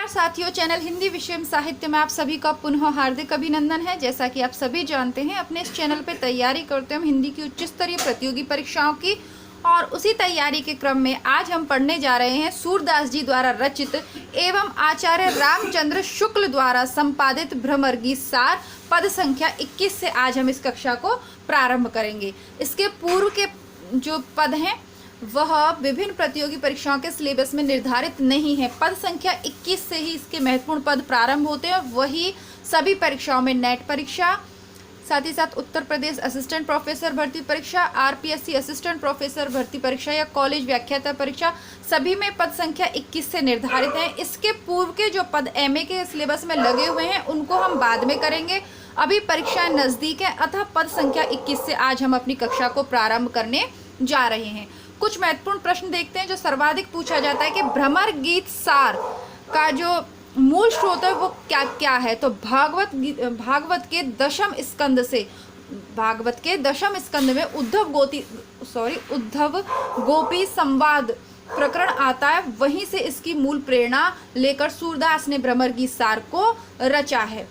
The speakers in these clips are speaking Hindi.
नमस्कार साथियों, चैनल हिंदी विषय एवं साहित्य में आप सभी का पुनः हार्दिक अभिनंदन है। जैसा कि आप सभी जानते हैं, अपने इस चैनल पर तैयारी करते हैं हम हिंदी की उच्च स्तरीय प्रतियोगी परीक्षाओं की, और उसी तैयारी के क्रम में आज हम पढ़ने जा रहे हैं सूरदास जी द्वारा रचित एवं आचार्य रामचंद्र शुक्ल द्वारा संपादित भ्रमर गीत सार पद संख्या 21 से आज हम इस कक्षा को प्रारंभ करेंगे। इसके पूर्व के जो पद हैं वह विभिन्न प्रतियोगी परीक्षाओं के सिलेबस में निर्धारित नहीं है। पद संख्या 21 से ही इसके महत्वपूर्ण पद प्रारंभ होते हैं। वही सभी परीक्षाओं में नेट परीक्षा, साथ ही साथ उत्तर प्रदेश असिस्टेंट प्रोफेसर भर्ती परीक्षा, आरपीएससी असिस्टेंट प्रोफेसर भर्ती परीक्षा या कॉलेज व्याख्याता परीक्षा, सभी में पद संख्या 21 से निर्धारित हैं। इसके पूर्व के जो पद एमए के सिलेबस में लगे हुए हैं उनको हम बाद में करेंगे। अभी परीक्षाएं नज़दीक हैं, अतः पद संख्या 21 से आज हम अपनी कक्षा को प्रारंभ करने जा रहे हैं। कुछ महत्वपूर्ण प्रश्न देखते हैं जो सर्वाधिक पूछा जाता है कि भ्रमर गीत सार का जो मूल स्रोत है वो क्या क्या है। तो भागवत के दशम स्कंद में उद्धव गोपी संवाद प्रकरण आता है। वहीं से इसकी मूल प्रेरणा लेकर सूरदास ने भ्रमर गीत सार को रचा है।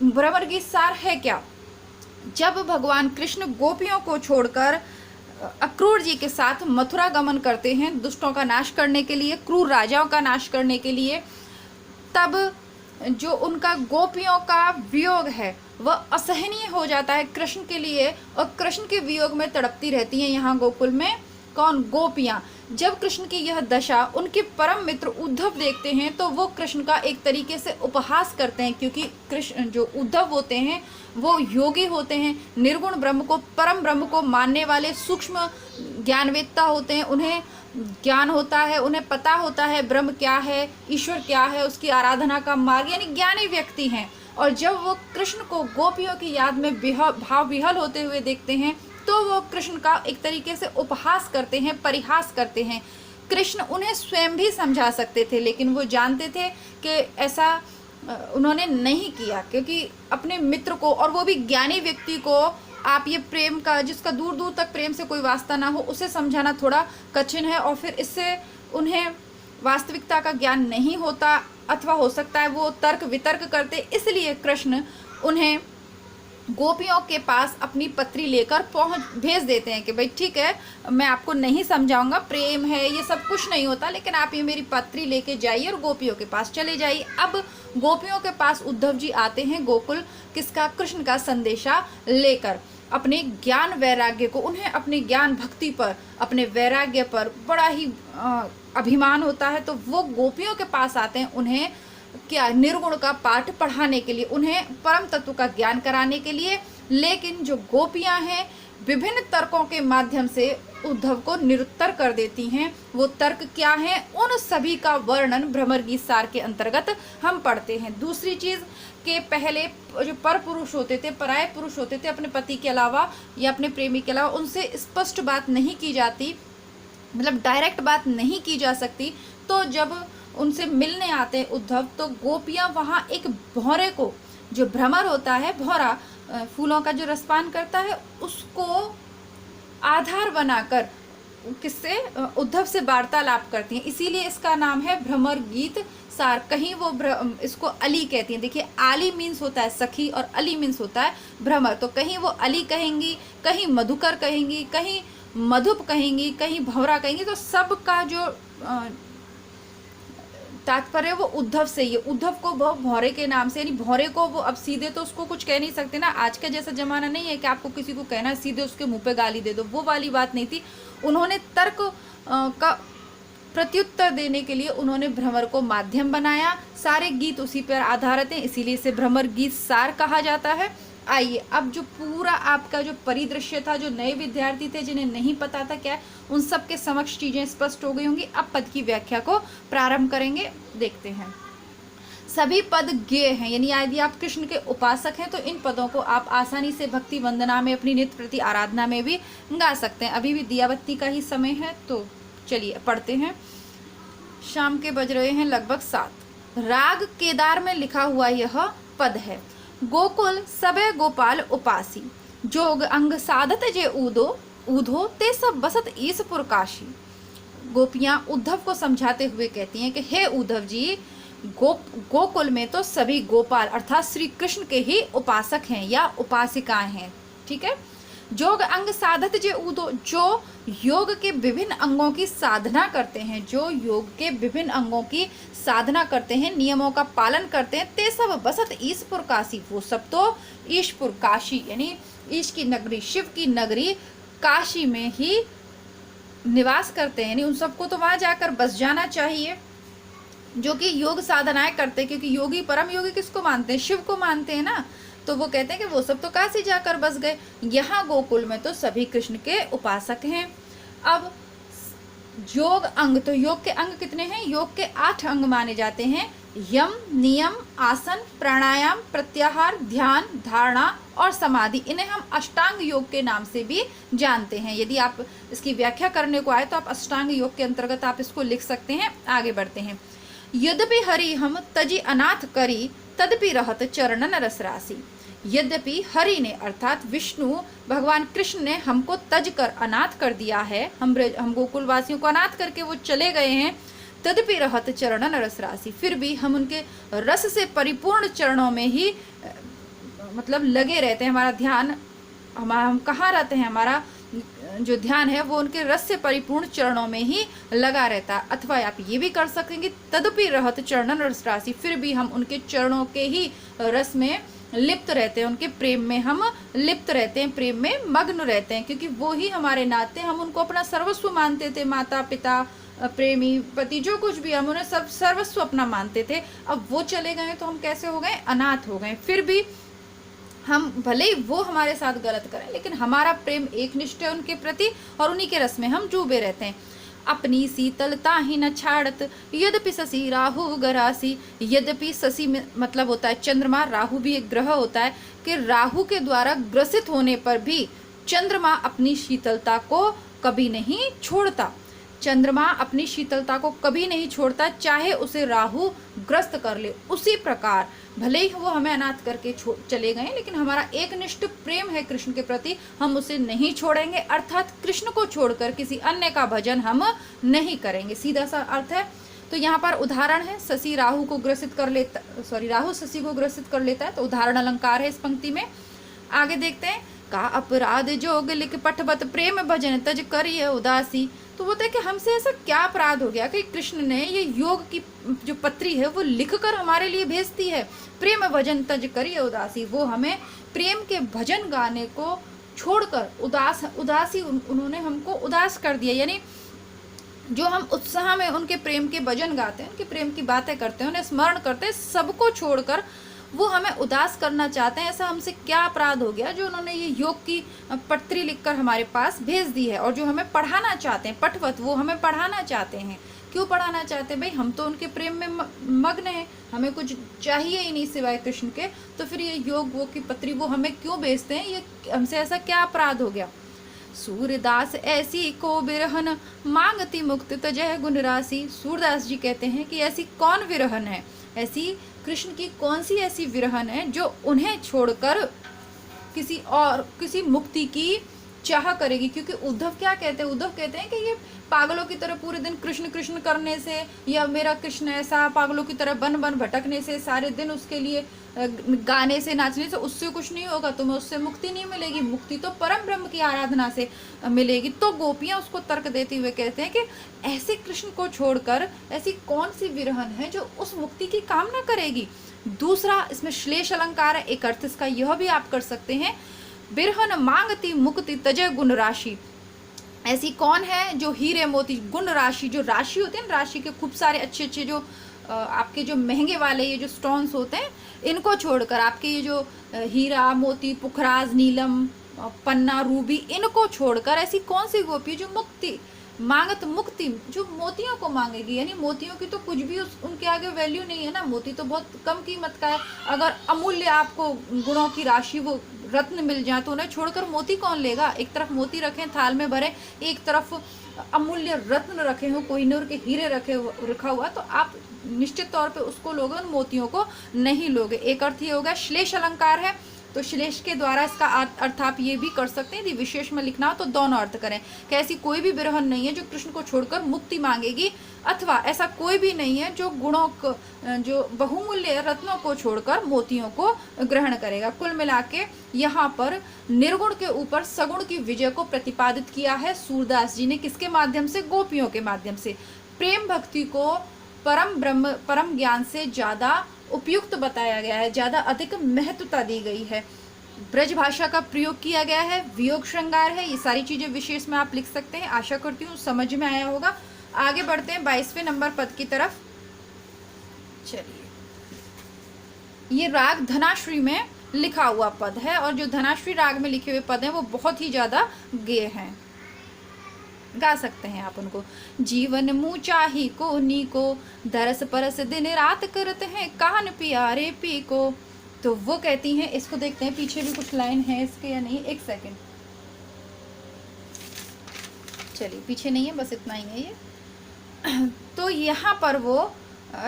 भ्रमर गीत सार है क्या? जब भगवान कृष्ण गोपियों को छोड़कर अक्रूर जी के साथ मथुरा गमन करते हैं दुष्टों का नाश करने के लिए, क्रूर राजाओं का नाश करने के लिए, तब जो उनका गोपियों का वियोग है वह असहनीय हो जाता है कृष्ण के लिए, और कृष्ण के वियोग में तड़पती रहती हैं यहाँ गोकुल में कौन? गोपियाँ। जब कृष्ण की यह दशा उनके परम मित्र उद्धव देखते हैं तो वो कृष्ण का एक तरीके से उपहास करते हैं, क्योंकि कृष्ण जो उद्धव होते हैं वो योगी होते हैं, निर्गुण ब्रह्म को, परम ब्रह्म को मानने वाले सूक्ष्म ज्ञानवेत्ता होते हैं। उन्हें ज्ञान होता है, उन्हें पता होता है ब्रह्म क्या है, ईश्वर क्या है, उसकी आराधना का मार्ग, यानी ज्ञानी व्यक्ति हैं। और जब वो कृष्ण को गोपियों की याद में भाव विहल होते हुए देखते हैं तो वो कृष्ण का एक तरीके से उपहास करते हैं, परिहास करते हैं। कृष्ण उन्हें स्वयं भी समझा सकते थे, लेकिन वो जानते थे कि ऐसा उन्होंने नहीं किया, क्योंकि अपने मित्र को, और वो भी ज्ञानी व्यक्ति को, आप ये प्रेम का, जिसका दूर दूर तक प्रेम से कोई वास्ता ना हो, उसे समझाना थोड़ा कठिन है। और फिर इससे उन्हें वास्तविकता का ज्ञान नहीं होता, अथवा हो सकता है वो तर्क वितर्क करते। इसलिए कृष्ण उन्हें गोपियों के पास अपनी पत्री लेकर भेज देते हैं कि भाई ठीक है, मैं आपको नहीं समझाऊंगा, प्रेम है ये सब कुछ नहीं होता, लेकिन आप ये मेरी पत्री लेके जाइए और गोपियों के पास चले जाइए। अब गोपियों के पास उद्धव जी आते हैं गोकुल, किसका? कृष्ण का संदेशा लेकर। अपने ज्ञान वैराग्य को, उन्हें अपने ज्ञान भक्ति पर, अपने वैराग्य पर बड़ा ही अभिमान होता है, तो वो गोपियों के पास आते हैं उन्हें क्या? निर्गुण का पाठ पढ़ाने के लिए, उन्हें परम तत्व का ज्ञान कराने के लिए। लेकिन जो गोपियां हैं विभिन्न तर्कों के माध्यम से उद्धव को निरुत्तर कर देती हैं। वो तर्क क्या हैं? उन सभी का वर्णन भ्रमर गीत सार के अंतर्गत हम पढ़ते हैं। दूसरी चीज़ के पहले जो पर पुरुष होते थे, पराये पुरुष होते थे, अपने पति के अलावा या अपने प्रेमी के अलावा, उनसे स्पष्ट बात नहीं की जाती, मतलब डायरेक्ट बात नहीं की जा सकती। तो जब उनसे मिलने आते हैं उद्धव, तो गोपियाँ वहाँ एक भौरे को, जो भ्रमर होता है, भौरा फूलों का जो रसपान करता है, उसको आधार बनाकर किससे? उद्धव से वार्तालाप करती हैं। इसीलिए इसका नाम है भ्रमर गीत सार। कहीं वो इसको अली कहती हैं। देखिए, आली मीन्स होता है सखी और अली मीन्स होता है भ्रमर। तो कहीं वो अली कहेंगी, कहीं मधुकर कहेंगी, कहीं मधुप कहेंगी, कहीं भौरा कहेंगी। तो सबका जो तात्पर्य वो उद्धव से ही है। उद्धव को वो भौरे के नाम से, यानी भौरे को वो अब सीधे तो उसको कुछ कह नहीं सकते ना, आज का जैसा जमाना नहीं है कि आपको किसी को कहना है सीधे उसके मुंह पे गाली दे दो, वो वाली बात नहीं थी। उन्होंने तर्क का प्रत्युत्तर देने के लिए उन्होंने भ्रमर को माध्यम बनाया। सारे गीत उसी पर आधारित हैं, इसीलिए इसे भ्रमर गीत सार कहा जाता है। आइए, अब जो पूरा आपका जो परिदृश्य था, जो नए विद्यार्थी थे जिन्हें नहीं पता था क्या, उन सब के समक्ष चीज़ें स्पष्ट हो गई होंगी। अब पद की व्याख्या को प्रारंभ करेंगे, देखते हैं। सभी पद गेय हैं, यानी यदि आप कृष्ण के उपासक हैं तो इन पदों को आप आसानी से भक्ति वंदना में, अपनी नित्य प्रति आराधना में भी गा सकते हैं। अभी भी दियाबत्ती का ही समय है, तो चलिए पढ़ते हैं। शाम के बज रहे हैं लगभग 7। राग केदार में लिखा हुआ यह पद है। गोकुल सबे गोपाल उपासी, जोग अंग साधत जे ऊधो ते सब बसत ईसपुर काशी। गोपियाँ उद्धव को समझाते हुए कहती हैं कि हे उद्धव जी, गोकुल में तो सभी गोपाल अर्थात श्री कृष्ण के ही उपासक हैं या उपासिकाएं हैं। ठीक है। जोग अंग साधत जे उदो, जो योग के विभिन्न अंगों की साधना करते हैं, जो योग के विभिन्न अंगों की साधना करते हैं, नियमों का पालन करते हैं, ते सब बसत ईशपुर काशी, वो सब तो ईशपुर काशी यानी ईश की नगरी, शिव की नगरी काशी में ही निवास करते हैं, यानी उन सबको तो वहां जाकर बस जाना चाहिए जो कि योग साधनाएं करते हैं, क्योंकि योगी परम योगी किसको मानते हैं? शिव को मानते हैं ना। तो वो कहते हैं कि वो सब तो काशी जाकर बस गए, यहाँ गोकुल में तो सभी कृष्ण के उपासक हैं। अब योग अंग, तो योग के अंग कितने हैं? योग के 8 अंग माने जाते हैं। यम, नियम, आसन, प्राणायाम, प्रत्याहार, ध्यान, धारणा और समाधि, इन्हें हम अष्टांग योग के नाम से भी जानते हैं। यदि आप इसकी व्याख्या करने को आए तो आप अष्टांग योग के अंतर्गत आप इसको लिख सकते हैं। आगे बढ़ते हैं। यद्यपि हरि हम तजी अनाथ करी, तदपि रहत चरणन रस राशि। यद्यपि हरि ने अर्थात विष्णु भगवान कृष्ण ने हमको तज कर अनाथ कर दिया है, हम गोकुल वासियों को अनाथ करके वो चले गए हैं। तदपि रहत चरणन रस राशि, फिर भी हम उनके रस से परिपूर्ण चरणों में ही मतलब लगे रहते हैं। हमारा ध्यान, हम कहाँ रहते हैं? हमारा जो ध्यान है वो उनके रस से परिपूर्ण चरणों में ही लगा रहता है। अथवा आप ये भी कर सकेंगे, तदपि रहत चरणन रस राशि, फिर भी हम उनके चरणों के ही रस में लिप्त रहते हैं, उनके प्रेम में हम लिप्त रहते हैं, प्रेम में मग्न रहते हैं, क्योंकि वो ही हमारे नाते, हम उनको अपना सर्वस्व मानते थे, माता पिता, प्रेमी, पति, जो कुछ भी, हम उन्हें सब सर्वस्व अपना मानते थे। अब वो चले गए तो हम कैसे हो गए? अनाथ हो गए। फिर भी हम, भले ही वो हमारे साथ गलत करें, लेकिन हमारा प्रेम एक निष्ठ है उनके प्रति और उन्हीं के रस में हम डूबे रहते हैं। अपनी शीतलता ही न छाड़त, यद्यपि शशि राहु गरासी। यद्यपि शशि में मतलब होता है चंद्रमा, राहु भी एक ग्रह होता है, कि राहु के द्वारा ग्रसित होने पर भी चंद्रमा अपनी शीतलता को कभी नहीं छोड़ता। चंद्रमा अपनी शीतलता को कभी नहीं छोड़ता, चाहे उसे राहु ग्रस्त कर ले। उसी प्रकार भले ही वो हमें अनाथ करके चले गए, लेकिन हमारा एक निष्ठ प्रेम है कृष्ण के प्रति, हम उसे नहीं छोड़ेंगे। अर्थात कृष्ण को छोड़कर किसी अन्य का भजन हम नहीं करेंगे, सीधा सा अर्थ है। तो यहाँ पर उदाहरण है, शशि राहु को ग्रसित कर लेता, राहु शशि को ग्रसित कर लेता है, तो उदाहरण अलंकार है इस पंक्ति में। आगे देखते हैं। का अपराध जोग लिख पठबत प्रेम भजन तज करिय उदासी। तो बोलते हैं कि हमसे ऐसा क्या अपराध हो गया कि कृष्ण ने ये योग की जो पत्री है वो लिखकर हमारे लिए भेजती है। प्रेम भजन तज करिय उदासी, वो हमें प्रेम के भजन गाने को छोड़कर उदासी उन्होंने हमको उदास कर दिया। यानी जो हम उत्साह में उनके प्रेम के भजन गाते हैं, उनके प्रेम की बातें करते हैं, उन्हें स्मरण करते हैं, सबको छोड़कर वो हमें उदास करना चाहते हैं। ऐसा हमसे क्या अपराध हो गया जो उन्होंने ये योग की पत्री लिखकर हमारे पास भेज दी है, और जो हमें पढ़ाना चाहते हैं, पठवत, वो हमें पढ़ाना चाहते हैं। क्यों पढ़ाना चाहते हैं भाई? हम तो उनके प्रेम में मग्न हैं, हमें कुछ चाहिए ही नहीं सिवाय कृष्ण के, तो फिर ये योग वो की पत्री वो हमें क्यों भेजते हैं? ये हमसे ऐसा क्या अपराध हो गया? सूरदास ऐसी को विरहन मांगती मुक्त तजह गुण राशि। सूरदास जी कहते हैं कि ऐसी कौन विरहन है, ऐसी कृष्ण की कौन सी ऐसी विरहन है जो उन्हें छोड़कर किसी मुक्ति की चाह करेगी। क्योंकि उद्धव क्या कहते हैं? उद्धव कहते हैं कि ये पागलों की तरह पूरे दिन कृष्ण कृष्ण करने से, या मेरा कृष्ण ऐसा, पागलों की तरह बन बन भटकने से, सारे दिन उसके लिए गाने से, नाचने से, उससे कुछ नहीं होगा, तुम्हें उससे मुक्ति नहीं मिलेगी। मुक्ति तो परम ब्रह्म की आराधना से मिलेगी। तो गोपियां उसको तर्क देते हुए कहते हैं कि ऐसे कृष्ण को छोड़कर ऐसी कौन सी विरहन है जो उस मुक्ति की कामना करेगी। दूसरा इसमें श्लेष अलंकार है, एक अर्थ इसका यह भी आप कर सकते हैं, बिरहन मांगती मुक्ति तजय गुण राशि। ऐसी कौन है जो हीरे मोती गुण राशि, जो राशि होते हैं, राशि के खूब सारे अच्छे अच्छे जो आपके जो महंगे वाले ये जो स्टोन्स होते हैं, इनको छोड़कर आपके ये जो हीरा मोती पुखराज नीलम पन्ना रूबी, इनको छोड़कर ऐसी कौन सी गोपी जो मुक्ति मांगत मुक्ति, जो मोतियों को मांगेगी। यानी मोतियों की तो कुछ भी उनके आगे वैल्यू नहीं है ना, मोती तो बहुत कम कीमत का है। अगर अमूल्य आपको गुणों की राशि वो रत्न मिल जाए तो उन्हें छोड़कर मोती कौन लेगा। एक तरफ मोती रखें थाल में भरे, एक तरफ अमूल्य रत्न रखे हो, कोहिनूर के हीरे रखा हुआ, तो आप निश्चित तौर पे उसको लोगे, उन मोतियों को नहीं लोगे। एक अर्थ ये होगा। श्लेष अलंकार है, तो श्लेष के द्वारा इसका अर्थ आप ये भी कर सकते हैं। यदि विशेष में लिखना हो तो दोनों अर्थ करें कि ऐसी कोई भी बिरहन नहीं है जो कृष्ण को छोड़कर मुक्ति मांगेगी, अथवा ऐसा कोई भी नहीं है जो गुणों को, जो बहुमूल्य रत्नों को छोड़कर मोतियों को ग्रहण करेगा। कुल मिला के यहाँ पर निर्गुण के ऊपर सगुण की विजय को प्रतिपादित किया है सूरदास जी ने। किसके माध्यम से? गोपियों के माध्यम से। प्रेम भक्ति को परम ज्ञान से ज्यादा उपयुक्त बताया गया है, ज्यादा अधिक महत्वता दी गई है। ब्रज भाषा का प्रयोग किया गया है, वियोग श्रृंगार है, ये सारी चीजें विशेष में आप लिख सकते हैं। आशा करती हूँ समझ में आया होगा। आगे बढ़ते हैं 22वें नंबर पद की तरफ। चलिए, ये राग धनाश्री में लिखा हुआ पद है, और जो धनाश्री राग में लिखे हुए पद हैं वो बहुत ही ज्यादा गेय हैं, गा सकते हैं आप उनको। जीवन मुँह चाही को नी को, दरस परस दिन रात करते हैं कान प्यारे पी को। तो वो कहती हैं, इसको देखते हैं पीछे भी कुछ लाइन है इसके या नहीं, एक सेकंड। चलिए, पीछे नहीं है, बस इतना ही है ये। तो यहाँ पर वो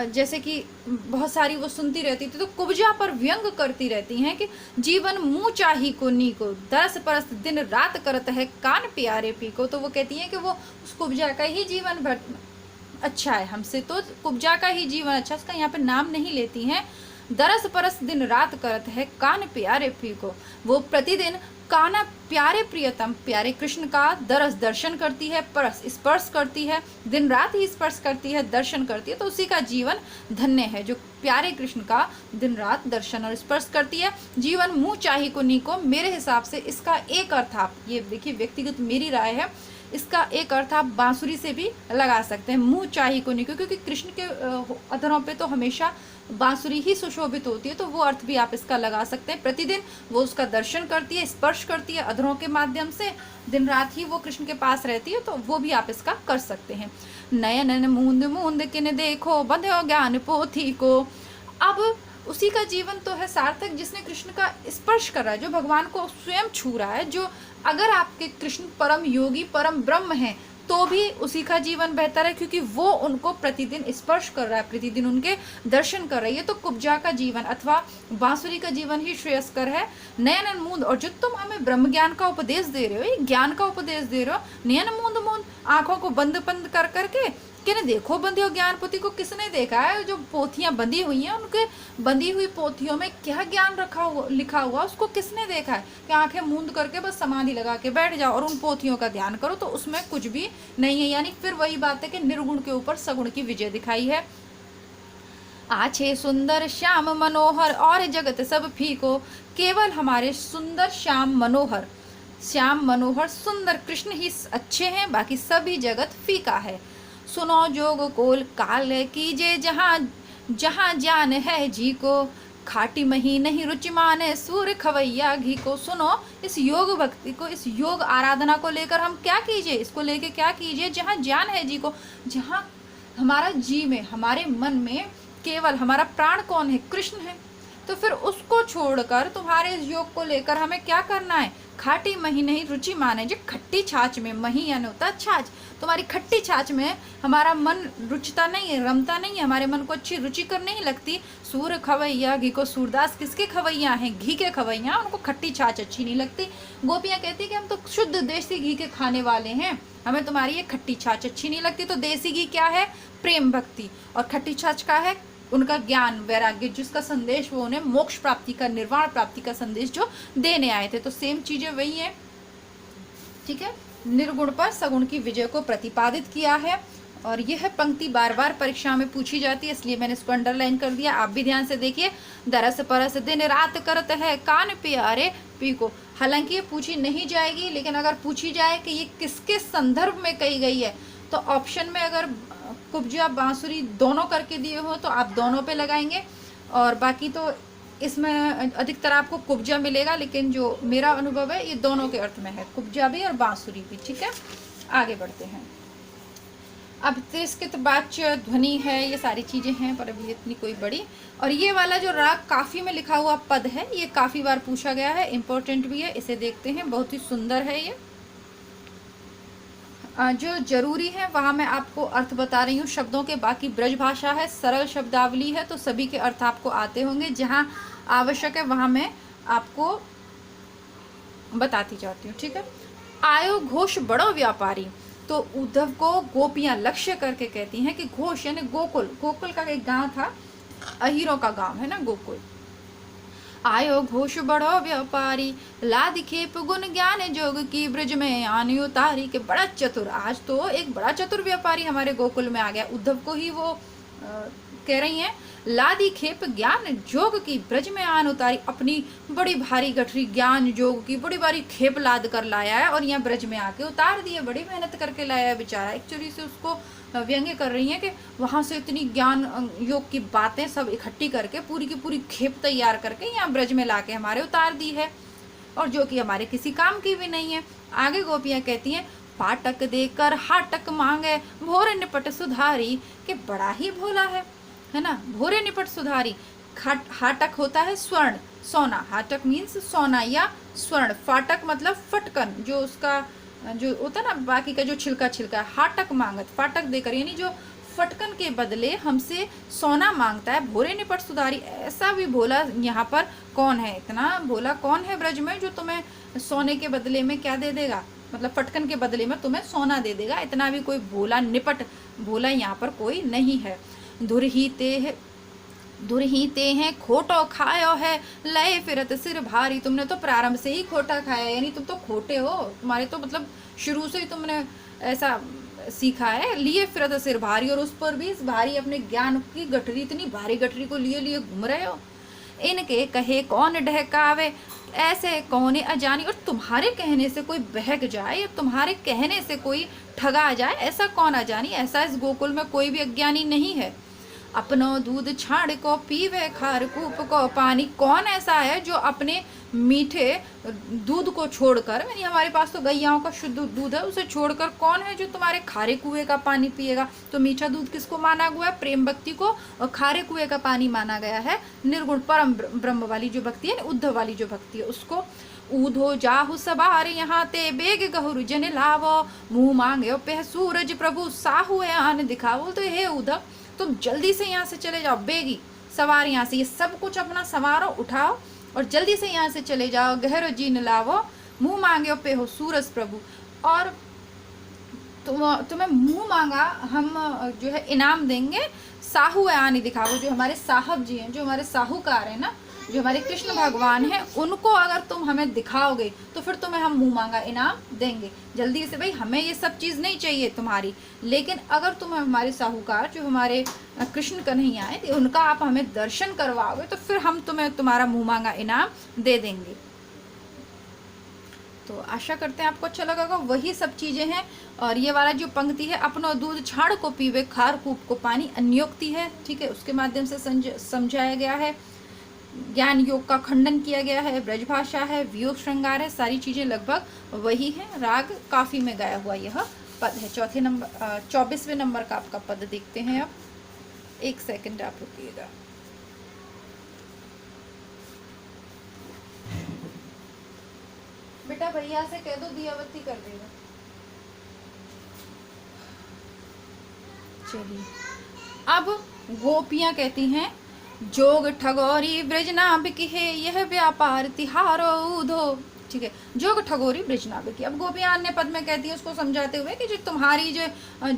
जैसे कि बहुत सारी वो सुनती रहती थी तो कुब्जा पर व्यंग करती रहती हैं कि जीवन मुँह चाही को नी को, दरस परस दिन रात करत है कान प्यारे पी को। तो वो कहती हैं कि वो उस कुब्जा का ही जीवन भर अच्छा है हमसे, तो कुब्जा का ही जीवन अच्छा। उसका यहाँ पे नाम नहीं लेती हैं। दरस परस दिन रात करत है कान प्यारे पी को, वो प्रतिदिन काना प्यारे प्रियतम प्यारे कृष्ण का दरस दर्शन करती है, परस स्पर्श करती है, दिन रात ही स्पर्श करती है, दर्शन करती है, तो उसी का जीवन धन्य है जो प्यारे कृष्ण का दिन रात दर्शन और स्पर्श करती है। जीवन मुँह चाही को नी को, मेरे हिसाब से इसका एक अर्थ, आप ये देखिए व्यक्तिगत मेरी राय है, इसका एक अर्थ आप बांसुरी से भी लगा सकते हैं, मुँह चाही को नी को, क्योंकि कृष्ण के अधरों पे तो हमेशा बांसुरी ही सुशोभित होती है, तो वो अर्थ भी आप इसका लगा सकते हैं। प्रतिदिन वो उसका दर्शन करती है, स्पर्श करती है अधरों के माध्यम से, दिन रात ही वो कृष्ण के पास रहती है, तो वो भी आप इसका कर सकते हैं। नयन मूंद मूंद किन देखो बंध्यो ज्ञान पोथी को। अब उसी का जीवन तो है सार्थक जिसने कृष्ण का स्पर्श कर रहा है, जो भगवान को स्वयं छू रहा है। जो अगर आपके कृष्ण परम योगी परम ब्रह्म हैं तो भी उसी का जीवन बेहतर है, क्योंकि वो उनको प्रतिदिन स्पर्श कर रहा है, प्रतिदिन उनके दर्शन कर रही है। तो कुब्जा का जीवन अथवा बांसुरी का जीवन ही श्रेयस्कर है। नयन मूंद, और जो तुम हमें ब्रह्म ज्ञान का उपदेश दे रहे हो, ये ज्ञान का उपदेश दे रहे हो, नयन मूंद मूंद, आंखों को बंद बंद कर करके किने देखो बंधियो ज्ञान पोथी को। किसने देखा है? जो पोथियां बंधी हुई हैं, उनके बंधी हुई पोथियों में क्या ज्ञान रखा हुआ लिखा हुआ, उसको किसने देखा है? कि आंखें मूंद करके बस समाधि लगा के बैठ जाओ और उन पोथियों का ध्यान करो, तो उसमें कुछ भी नहीं है। यानी फिर वही बात है कि निर्गुण के ऊपर सगुण की विजय दिखाई है। आछे सुंदर श्याम मनोहर और जगत सब फीको, केवल हमारे सुंदर श्याम मनोहर सुंदर कृष्ण ही अच्छे हैं, बाकी सभी जगत फीका है। सुनो जोग कोल काल कीजे जहाँ जहाँ जान है जी को, खाटी मही नहीं रुचि माने सूर्य खवैया घी को। सुनो, इस योग भक्ति को, इस योग आराधना को लेकर हम क्या कीजिए, इसको लेकर क्या कीजिए, जहाँ ज्ञान है जी को, जहाँ हमारा जी में, हमारे मन में केवल हमारा प्राण कौन है? कृष्ण है। तो फिर उसको छोड़कर तुम्हारे इस योग को लेकर हमें क्या करना है? खाटी मही नहीं रुचि माने, जो खट्टी छाछ में, मही यानी होता है छाछ, तुम्हारी खट्टी छाछ में हमारा मन रुचता नहीं है, रमता नहीं है, हमारे मन को अच्छी रुचिकर नहीं लगती। सूर खवैया घी को, सूरदास किसके खवैया हैं? घी के खवैया, उनको खट्टी छाछ अच्छी नहीं लगती। गोपियाँ कहती कि हम तो शुद्ध देसी घी के खाने वाले हैं, हमें तुम्हारी ये खट्टी छाछ अच्छी नहीं लगती। तो देसी घी क्या है? प्रेम भक्ति, और खट्टी छाछ का है उनका ज्ञान वैराग्य, जिसका संदेश वो उन्हें मोक्ष प्राप्ति का, निर्वाण प्राप्ति का संदेश जो देने आए थे। तो सेम चीजें वही है, ठीक है। निर्गुण पर सगुण की विजय को प्रतिपादित किया है, और यह पंक्ति बार बार परीक्षा में पूछी जाती है, इसलिए मैंने इसको अंडरलाइन कर दिया। आप भी ध्यान से देखिए। दरस परस दिन रात करत है कान प्यारे पी को। हालांकि ये पूछी नहीं जाएगी, लेकिन अगर पूछी जाए कि ये किसके संदर्भ में कही गई है, तो ऑप्शन में अगर कुब्जा बांसुरी दोनों करके दिए हो तो आप दोनों पे लगाएंगे, और बाकी तो इसमें अधिकतर आपको कुब्जा मिलेगा, लेकिन जो मेरा अनुभव है ये दोनों के अर्थ में है, कुब्जा भी और बांसुरी भी, ठीक है। आगे बढ़ते हैं। अब तिरस्कृत वाच्य ध्वनि है, ये सारी चीज़ें हैं, पर अभी इतनी कोई बड़ी। और ये वाला जो राग काफ़ी में लिखा हुआ पद है, ये काफ़ी बार पूछा गया है, इम्पोर्टेंट भी है, इसे देखते हैं। बहुत ही सुंदर है ये। जो जरूरी है वहाँ मैं आपको अर्थ बता रही हूँ शब्दों के, बाकी ब्रज भाषा है, सरल शब्दावली है, तो सभी के अर्थ आपको आते होंगे। जहाँ आवश्यक है वहाँ मैं आपको बताती जाती हूँ, ठीक है। आयो घोष बड़ो व्यापारी, तो उद्धव को गोपियां लक्ष्य करके कहती हैं कि घोष यानी गोकुल, गोकुल का एक गांव था, अहीरों का गांव है ना गोकुल। आयो घोष बड़ो व्यापारी, लाद खेप गुण ज्ञान जोग की ब्रज में आनी उतारी, के बड़ा चतुर, आज तो एक बड़ा चतुर व्यापारी हमारे गोकुल में आ गया। उद्धव को ही वो कह रही हैं, लादी खेप ज्ञान जोग की ब्रज में आन उतारी, अपनी बड़ी भारी गठरी ज्ञान जोग की बड़ी भारी खेप लाद कर लाया है और यहाँ ब्रज में आके उतार दिए, बड़ी मेहनत करके लाया है बेचारा। एक्चुअली से उसको व्यंग्य कर रही हैं कि वहां से इतनी ज्ञान योग की बातें सब इकट्ठी करके पूरी की पूरी खेप तैयार करके यहाँ ब्रज में लाके हमारे उतार दी है, और जो कि हमारे किसी काम की भी नहीं है। आगे गोपियां कहती हैं, फाटक देकर हाटक मांगे भोरे निपट सुधारी, के बड़ा ही भोला है ना, भोरे निपट सुधारी। हाटक होता है स्वर्ण, सोना, हाटक मीन्स सोना या स्वर्ण, फाटक मतलब फटकन, जो उसका जो होता है ना बाकी का जो छिलका छिलका, हाटक मांगत, फाटक देकर, यानी जो फटकन के बदले हमसे सोना मांगता है। भोरे निपट सुधारी, ऐसा भी भोला यहाँ पर कौन है, इतना भोला कौन है ब्रज में जो तुम्हें सोने के बदले में क्या दे देगा, मतलब फटकन के बदले में तुम्हें सोना दे देगा। इतना भी कोई भोला निपट भोला यहाँ पर कोई नहीं है। दुरहीते हैं खोटो खायो है, लय फिरत सिर भारी, तुमने तो प्रारंभ से ही खोटा खाया, यानी तुम तो खोटे हो, तुम्हारे तो मतलब शुरू से ही तुमने ऐसा सीखा है। लिए फिरत सिर भारी, और उस पर भी इस भारी अपने ज्ञान की गठरी, इतनी भारी गठरी को लिए लिए घूम रहे हो। इनके कहे कौन ढहकावे, ऐसे कौन अजानी, और तुम्हारे कहने से कोई बहक जाए या तुम्हारे कहने से कोई ठगा जाए, ऐसा कौन अजानी, ऐसा इस गोकुल में कोई भी अज्ञानी नहीं है। अपनो दूध छाड़ को पीवे खार कूप को पानी, कौन ऐसा है जो अपने मीठे दूध को छोड़कर, यानी हमारे पास तो गैयाओं का शुद्ध दूध है, उसे छोड़कर कौन है जो तुम्हारे खारे कुएं का पानी पिएगा। तो मीठा दूध किसको माना गया है, प्रेम भक्ति को, और खारे कुएं का पानी माना गया है निर्गुण परम ब्रह्म वाली जो भक्ति है, उद्धव वाली जो भक्ति है उसको। ऊधो जाहु सवार यहाँ ते बेग गहुरु जन लावो, मुंह मांगे पे सूरज प्रभु साहु आन दिखावो। तो हे उद्धव, तुम जल्दी से यहाँ से चले जाओ, बेगी सवार यहाँ से, ये सब कुछ अपना सवारो, उठाओ और जल्दी से यहाँ से चले जाओ। गहरो जीन लावो, मुंह मांगे पे हो सूरज प्रभु, और तुम्हें मुंह मांगा हम जो है इनाम देंगे। साहू आनी दिखाओ, जो हमारे साहब जी हैं, जो हमारे साहूकार हैं ना, जो हमारे कृष्ण भगवान हैं, उनको अगर तुम हमें दिखाओगे तो फिर तुम्हें हम मुंह मांगा इनाम देंगे। जल्दी से, भाई हमें ये सब चीज़ नहीं चाहिए तुम्हारी, लेकिन अगर तुम हमारे साहूकार जो हमारे कृष्ण कन्हैया हैं, तो उनका आप हमें दर्शन करवाओगे तो फिर हम तुम्हें तुम्हारा मुंह मांगा इनाम दे देंगे। तो आशा करते हैं आपको अच्छा लगा होगा। वही सब चीज़ें हैं, और ये वाला जो पंक्ति है, अपनो दूध छाड़ को पीवे खार कूप को पानी, अन्योक्ति है, ठीक है, उसके माध्यम से समझाया गया है। ज्ञान योग का खंडन किया गया है, ब्रजभाषा है, वियोग श्रृंगार है, सारी चीज़ें लगभग वही हैं। राग काफी में गाया हुआ यह पद है। 24वें नंबर का आपका पद देखते हैं अब। एक सेकंड आप रुकिएगा। बेटा भैया से कह दो दिया बत्ती कर देगा। चलिए, अब गोपियां कहती हैं, जोग ठगोरी ब्रजनाभिकी है, यह व्यापार तिहारो उधो, ठीक है, जोग ठगोरी ब्रजनाभिकी। अब गोपियां अन्य पद में कहती है उसको समझाते हुए कि जो तुम्हारी जो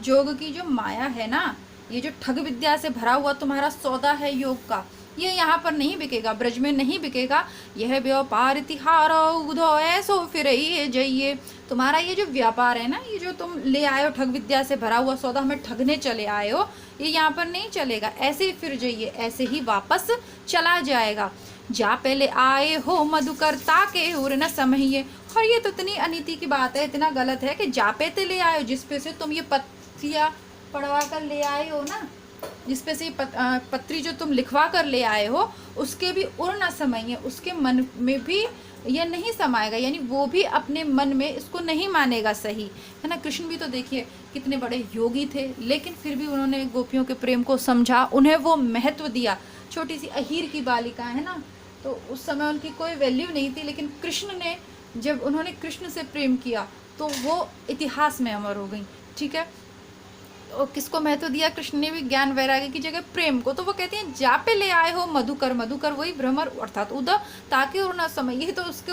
जोग की जो माया है ना, ये जो ठग विद्या से भरा हुआ तुम्हारा सौदा है योग का, ये यहाँ पर नहीं बिकेगा, ब्रज में नहीं बिकेगा। यह व्यापार तिहारो उधो ऐसो फिर ये जाइए, तुम्हारा ये जो व्यापार है ना, ये जो तुम ले आए हो ठग विद्या से भरा हुआ सौदा, हमें ठगने चले आए हो, ये यहाँ पर नहीं चलेगा, ऐसे ही फिर जाइए, ऐसे ही वापस चला जाएगा। जा पहले आए हो मधुकर ताके और न समझिए। और ये तो इतनी अनीति की बात है, इतना गलत है कि जा पे ते ले आए हो, जिस पे से तुम ये पत्तियाँ पढ़वा कर ले आए हो ना, जिस पे से पत्री जो तुम लिखवा कर ले आए हो, उसके भी उर न समाइए, उसके मन में भी यह नहीं समाएगा, यानी वो भी अपने मन में इसको नहीं मानेगा, सही है ना। कृष्ण भी तो देखिए कितने बड़े योगी थे, लेकिन फिर भी उन्होंने गोपियों के प्रेम को समझा, उन्हें वो महत्व दिया। छोटी सी अहीर की बालिका है ना, तो उस समय उनकी कोई वैल्यू नहीं थी, लेकिन कृष्ण ने, जब उन्होंने कृष्ण से प्रेम किया तो वो इतिहास में अमर हो गई, ठीक है। तो किसको महत्व दिया कृष्ण ने भी? ज्ञान वैराग्य की जगह प्रेम को। तो वो कहती हैं जा पे ले आए हो मधुकर, मधुकर वही भ्रमर अर्थात उद्धव, ताकि उर न समय, ये तो उसके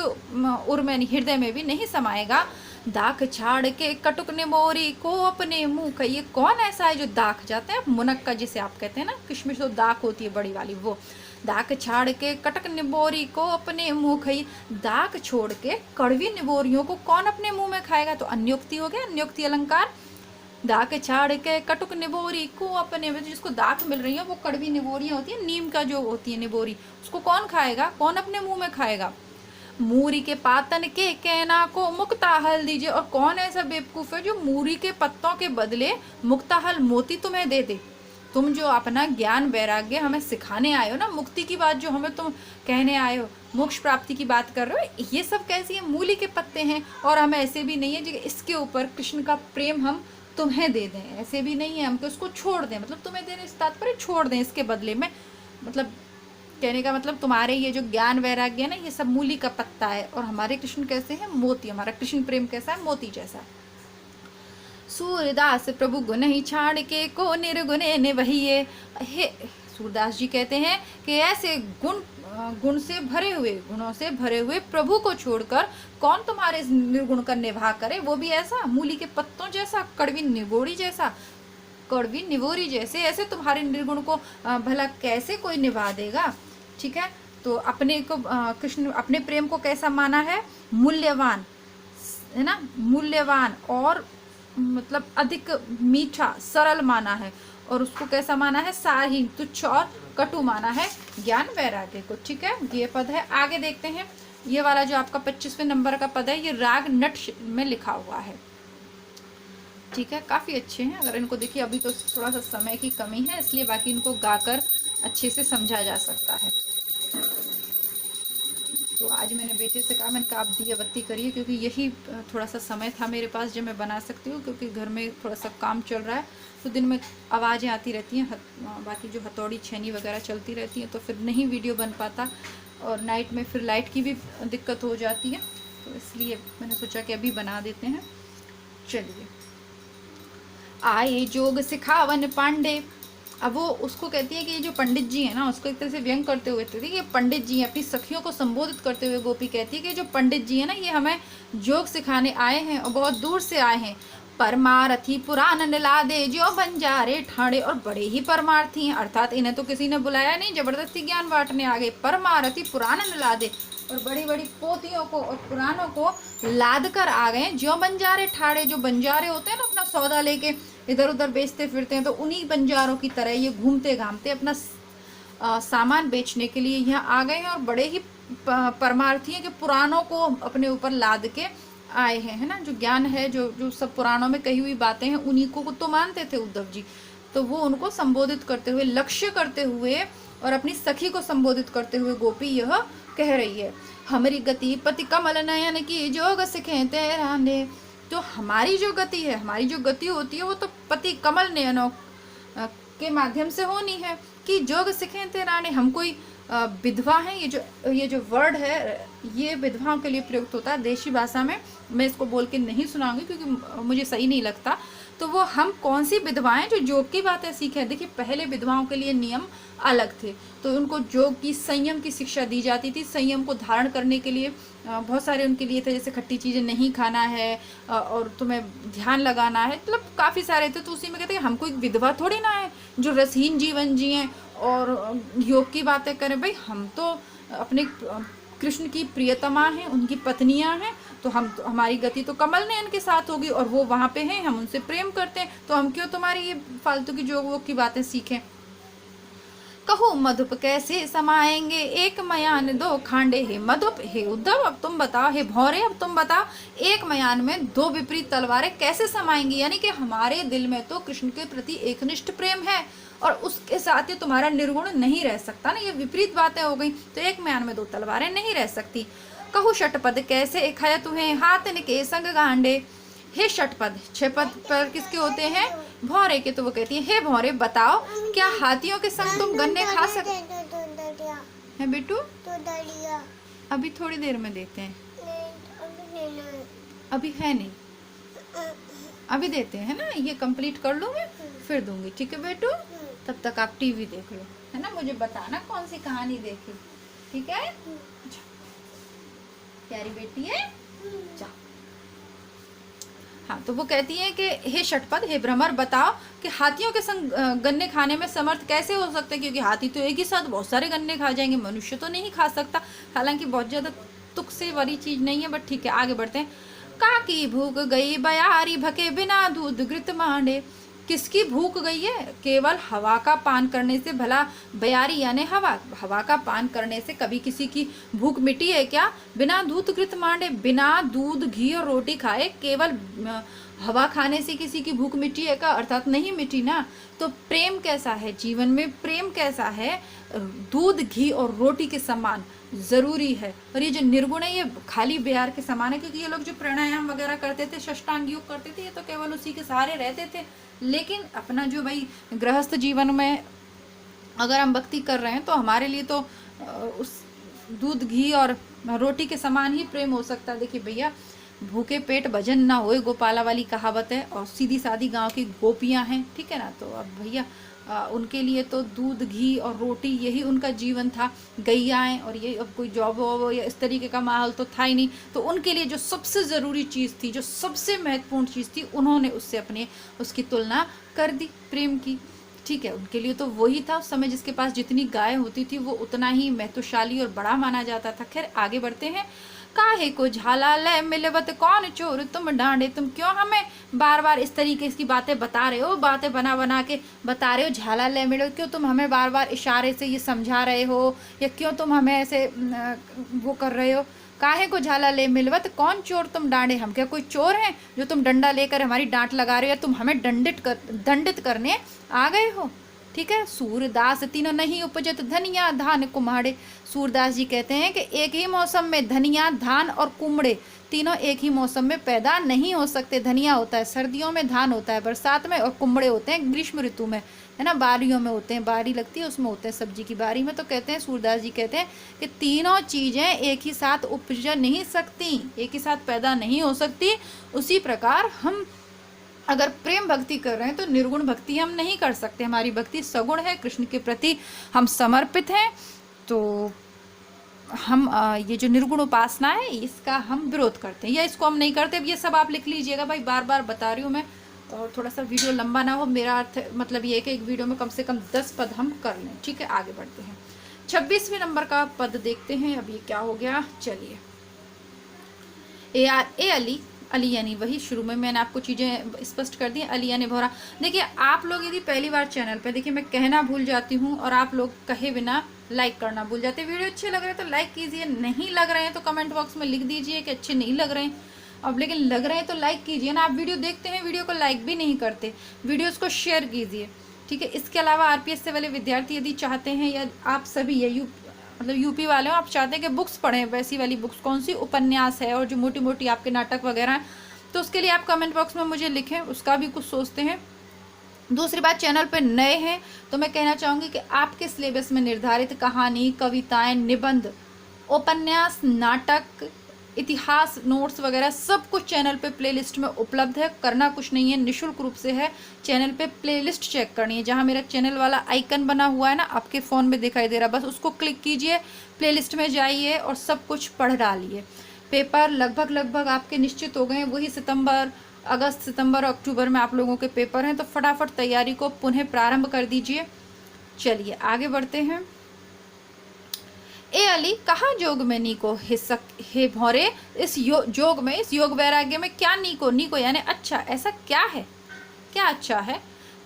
उर में हृदय में भी नहीं समाएगा। दाख छाड़ के कटुक निमोरी को अपने मुंह का, ये कौन ऐसा है जो दाख जाते हैं मुनक्का जिसे आप कहते हैं ना, किशमिश तो दाख होती है बड़ी वाली, वो दाख छाड़ के कटक निबोरी को अपने मुंह खाई। दाख छोड़ के कड़वी निबोरियों को कौन अपने मुंह में खाएगा? तो अन्योक्ति हो गया, अन्योक्ति अलंकार। दाख छाड़ के कटुक निबोरी को अपने, जिसको दाख मिल रही है वो कड़वी निबोरियां होती है, नीम का जो होती है निबोरी, उसको कौन खाएगा? कौन अपने मुंह में खाएगा? मूरी के पातन के कहना को मुक्ताहल दीजिए। और कौन ऐसा बेवकूफ है जो मूरी के पत्तों के बदले मुक्ताहल मोती तुम्हें दे दे? तुम जो अपना ज्ञान वैराग्य हमें सिखाने आए हो ना, मुक्ति की बात जो हमें तुम कहने आए हो, मोक्ष प्राप्ति की बात कर रहे हो, ये सब कैसी है? मूली के पत्ते हैं। और हम ऐसे भी नहीं है जो इसके ऊपर कृष्ण का प्रेम हम तुम्हें दे दें, ऐसे भी नहीं है हम कि उसको छोड़ दें, मतलब तुम्हें देने इस तात्पर्य छोड़ दें इसके बदले में, मतलब कहने का मतलब तुम्हारे ये जो ज्ञान वैराग्य है ना, ये सब मूली का पत्ता है, और हमारे कृष्ण कैसे हैं? मोती। हमारा कृष्ण प्रेम कैसा है? मोती जैसा। सूरदास प्रभु गुण ही छाड़ के को निर्गुणे ने वहिए। हे सूरदास जी कहते हैं कि ऐसे गुण से भरे हुए, गुणों से भरे हुए प्रभु को छोड़कर कौन तुम्हारे निर्गुण का निवाह करे? वो भी ऐसा मूली के पत्तों जैसा, कड़वी निबोड़ी जैसा, कड़वी निबोरी जैसे, ऐसे तुम्हारे निर्गुण को भला कैसे कोई निभा देगा? ठीक है, तो अपने को कृष्ण अपने प्रेम को कैसा माना है? मूल्यवान, है ना, मूल्यवान और मतलब अधिक मीठा, सरल माना है। और उसको कैसा माना है? सारहीन, तुच्छ और कटु माना है ज्ञान वैराग्य को। ठीक है, ये पद है। आगे देखते हैं, ये वाला जो आपका 25वें नंबर का पद है, ये राग नट में लिखा हुआ है। ठीक है, काफ़ी अच्छे हैं। अगर इनको देखिए, अभी तो थोड़ा सा समय की कमी है, इसलिए बाकी इनको गाकर अच्छे से समझा जा सकता है। तो आज मैंने बेटे से कहा, मैंने कहा आप दिया बत्ती करिए, क्योंकि यही थोड़ा सा समय था मेरे पास जो मैं बना सकती हूँ, क्योंकि घर में थोड़ा सा काम चल रहा है, तो दिन में आवाज़ें आती रहती हैं, बाकी जो हथौड़ी छेनी वगैरह चलती रहती हैं, तो फिर नहीं वीडियो बन पाता, और नाइट में फिर लाइट की भी दिक्कत हो जाती है, तो इसलिए मैंने सोचा कि अभी बना देते हैं। चलिए, आए जोग सिखावन पांडे। अब वो उसको कहती है कि ये जो पंडित जी है ना, उसको एक तरह से व्यंग करते हुए कहती है कि पंडित जी अपनी सखियों को संबोधित करते हुए गोपी कहती है कि जो पंडित जी है ना, ये हमें जोग सिखाने आए हैं और बहुत दूर से आए हैं। परमारथी पुराण निलादे जो बंजारे ठाणे, और बड़े ही परमार्थी हैं, अर्थात इन्हें तो किसी ने बुलाया नहीं, जबरदस्ती ज्ञान बांटने आ गए। परमारथी पुराण निलादे, और बड़ी बड़ी पोतियों को और पुराणों को लाद कर आ गए। जो बंजारे ठाड़े, जो बंजारे होते हैं ना अपना सौदा लेके इधर उधर बेचते फिरते हैं, तो उन्हीं बंजारों की तरह ये घूमते घामते अपना सामान बेचने के लिए यहाँ आ गए हैं, और बड़े ही परमार्थी हैं कि पुराणों को अपने ऊपर लाद के आए हैं, है ना। जो ज्ञान है, जो सब पुराणों में कही हुई बातें हैं, उन्हीं को तो मानते थे उद्धव जी। तो वो उनको संबोधित करते हुए, लक्ष्य करते हुए और अपनी सखी को संबोधित करते हुए गोपी यह कह रही है, हमारी गति पति कमल नयन की जोग सिखे तेरा ने। तो हमारी जो गति है, हमारी जो गति होती है, वो तो पति कमल नयनों के माध्यम से होनी है कि जोग सिखे तेरा ने। हम कोई विधवा है, ये जो वर्ड है, ये विधवाओं के लिए प्रयुक्त होता है देशी भाषा में। मैं इसको बोल के नहीं सुनाऊंगी क्योंकि मुझे सही नहीं लगता। तो वो हम कौन सी विधवाएं जो योग की बातें सीखे। देखिए, पहले विधवाओं के लिए नियम अलग थे, तो उनको योग की, संयम की शिक्षा दी जाती थी। संयम को धारण करने के लिए बहुत सारे उनके लिए थे, जैसे खट्टी चीज़ें नहीं खाना है और तुम्हें ध्यान लगाना है, मतलब काफ़ी सारे थे। तो उसी में कहते हैं हम कोई विधवा थोड़ी ना है जो रसहीन जीवन जिए और योग की बातें करें। भाई, हम तो अपने कृष्ण की प्रियतमा हैं, उनकी पत्नियां हैं, तो हमारी गति तो कमल नयन के साथ होगी, और वो वहाँ पे हैं, हम उनसे प्रेम करते हैं, तो हम क्यों तुम्हारी ये फालतू की जोग वोग की बातें सीखें। कहो मधुप कैसे समाएंगे एक मयान दो खांडे। हे मधुप, हे उद्धव, अब तुम बताओ, हे भौरे, अब तुम बताओ, एक मयान में दो विपरीत तलवारें कैसे समाएंगी। यानी कि हमारे दिल में तो कृष्ण के प्रति एकनिष्ठ प्रेम है, और उसके साथ ही तुम्हारा निर्गुण नहीं रह सकता ना। ये विपरीत बातें हो गई, तो एक म्यान में दो तलवारें नहीं रह सकती। कहूँ षटपद कैसे खाया तुम्हें हाथ के संग गांडे। हे षटपद, छह पद पर किसके होते हैं? भौरे के। तो वो कहती है, हे भौरे, बताओ क्या हाथियों के संग तुम गन्ने खा सकते हैं? बेटू, अभी थोड़ी देर में देते हैं, अभी है नहीं, अभी देते हैं ना, ये कंप्लीट कर लूँ मैं। फिर दूंगी, ठीक है बेटू। तब तक आप टीवी देख लो, है ना, मुझे बताना कौन सी कहानी देखी, ठीक है। प्यारी बेटी है, जाओ। हाँ, तो वो कहती है कि हे षटपद, हे भ्रमर, बताओ कि हाथियों के संग गन्ने खाने में समर्थ कैसे हो सकते हैं, क्योंकि हाथी तो एक ही साथ बहुत सारे गन्ने खा जाएंगे, मनुष्य तो नहीं खा सकता। हालांकि बहुत ज्यादा तुक से वाली चीज नहीं है, बट ठीक है, आगे बढ़ते हैं। काकी भूख गई बयारी भके बिना दूध घृत मांडे। किसकी भूख गई है? केवल हवा का पान करने से। भला बयारी यानी हवा का पान करने से कभी किसी की भूख मिटी है क्या? बिना दूध घृत मांडे, बिना दूध घी और रोटी खाए केवल हवा खाने से किसी की भूख मिटी है क्या? अर्थात नहीं मिटी ना। तो प्रेम कैसा है, जीवन में प्रेम कैसा है? दूध घी और रोटी के समान जरूरी है। और ये जो निर्गुण है ये खाली बिहार के समान है, क्योंकि ये लोग जो प्राणायाम वगैरह करते थे, षष्टांग योग करते थे, ये तो केवल उसी के सहारे रहते थे। लेकिन अपना जो भाई गृहस्थ जीवन में अगर हम भक्ति कर रहे हैं तो हमारे लिए तो उस दूध घी और रोटी के समान ही प्रेम हो सकता है। देखिए भैया, भूखे पेट भजन ना होए, गोपाला वाली कहावत है, और सीधी सादी गांव की गोपियां हैं, ठीक है ना। तो अब भैया उनके लिए तो दूध घी और रोटी यही उनका जीवन था, गैयाएं, और ये अब कोई जॉब वॉब या इस तरीके का माहौल तो था ही नहीं। तो उनके लिए जो सबसे ज़रूरी चीज़ थी, जो सबसे महत्वपूर्ण चीज़ थी, उन्होंने उससे उसकी तुलना कर दी प्रेम की, ठीक है। उनके लिए तो वही था उस समय, जिसके पास जितनी गाय होती थी वो उतना ही महत्वशाली और बड़ा माना जाता था। खैर आगे बढ़ते हैं। काहे को झाला ले मिलवत कौन चोर तुम डांडे। तुम क्यों हमें बार बार इस तरीके की बातें बता रहे हो, बातें बना बना के बता रहे हो, झाला ले मिलो, क्यों तुम हमें बार बार इशारे से ये समझा रहे हो, या क्यों तुम हमें ऐसे वो कर रहे हो? काहे को झाला ले मिलवत कौन चोर तुम डांडे। हम क्या कोई चोर हैं जो तुम डंडा लेकर हमारी डांट लगा रहे हो, या तुम हमें दंडित करने आ गए हो, ठीक है। सूरदास तीनों नहीं उपजत धनिया धान कुम्हाड़े। सूरदास जी कहते हैं कि एक ही मौसम में धनिया, धान और कुम्हड़े तीनों एक ही मौसम में पैदा नहीं हो सकते। धनिया होता है सर्दियों में, धान होता है बरसात में, और कुम्हड़े होते हैं ग्रीष्म ऋतु में, है ना, बारियों में होते हैं, बारी लगती है उसमें होते हैं, सब्जी की बारी में। तो कहते हैं, सूरदास जी कहते हैं कि तीनों चीज़ें एक ही साथ उपज नहीं सकती, एक ही साथ पैदा नहीं हो सकती। उसी प्रकार हम अगर प्रेम भक्ति कर रहे हैं तो निर्गुण भक्ति हम नहीं कर सकते। हमारी भक्ति सगुण है, कृष्ण के प्रति हम समर्पित हैं। तो हम ये जो निर्गुण उपासना है इसका हम विरोध करते हैं, या इसको हम नहीं करते। ये सब आप लिख लीजिएगा भाई, बार बार बता रही हूँ मैं, और थोड़ा सा वीडियो लंबा ना हो। मेरा अर्थ मतलब ये है कि एक वीडियो में कम से कम 10 पद हम कर लें, ठीक है। आगे बढ़ते हैं, 26वें नंबर का पद देखते हैं। अब ये क्या हो गया, चलिए। ए अली, अली यानी वही, शुरू में मैंने आपको चीज़ें स्पष्ट कर दी। अली यानी भौरा। देखिए आप लोग यदि पहली बार चैनल पे, देखिए मैं कहना भूल जाती हूँ और आप लोग कहे बिना लाइक करना भूल जाते हैं। वीडियो अच्छे लग रहे हैं तो लाइक कीजिए, नहीं लग रहे हैं तो कमेंट बॉक्स में लिख दीजिए कि अच्छे नहीं लग रहे हैं। अब लेकिन लग रहे हैं तो लाइक कीजिए ना। आप वीडियो देखते हैं, वीडियो को लाइक भी नहीं करते, वीडियोज़ को शेयर कीजिए, ठीक है। इसके अलावा RPS से वाले विद्यार्थी यदि चाहते हैं, या आप सभी या मतलब यूपी वाले हो, आप चाहते हैं कि बुक्स पढ़ें, वैसी वाली बुक्स, कौन सी उपन्यास है और जो मोटी मोटी आपके नाटक वगैरह हैं, तो उसके लिए आप कमेंट बॉक्स में मुझे लिखें, उसका भी कुछ सोचते हैं। दूसरी बात, चैनल पे नए हैं तो मैं कहना चाहूँगी कि आपके सिलेबस में निर्धारित कहानी, कविताएं, निबंध, उपन्यास, नाटक, इतिहास, नोट्स वगैरह सब कुछ चैनल पे प्लेलिस्ट में उपलब्ध है। करना कुछ नहीं है, निःशुल्क रूप से है। चैनल पे प्लेलिस्ट चेक करनी है, जहाँ मेरा चैनल वाला आइकन बना हुआ है ना, आपके फ़ोन में दिखाई दे रहा, बस उसको क्लिक कीजिए, प्लेलिस्ट में जाइए और सब कुछ पढ़ डालिए। पेपर लगभग आपके निश्चित हो गए हैं, वही अगस्त, सितंबर और अक्टूबर में आप लोगों के पेपर हैं, तो फटाफट तैयारी को पुनः प्रारंभ कर दीजिए। चलिए आगे बढ़ते हैं। ए अली कहा जोग में नीको हे भौरे, इस जोग में, इस योग वैराग्य में क्या नीको यानी अच्छा, ऐसा क्या है, क्या अच्छा है?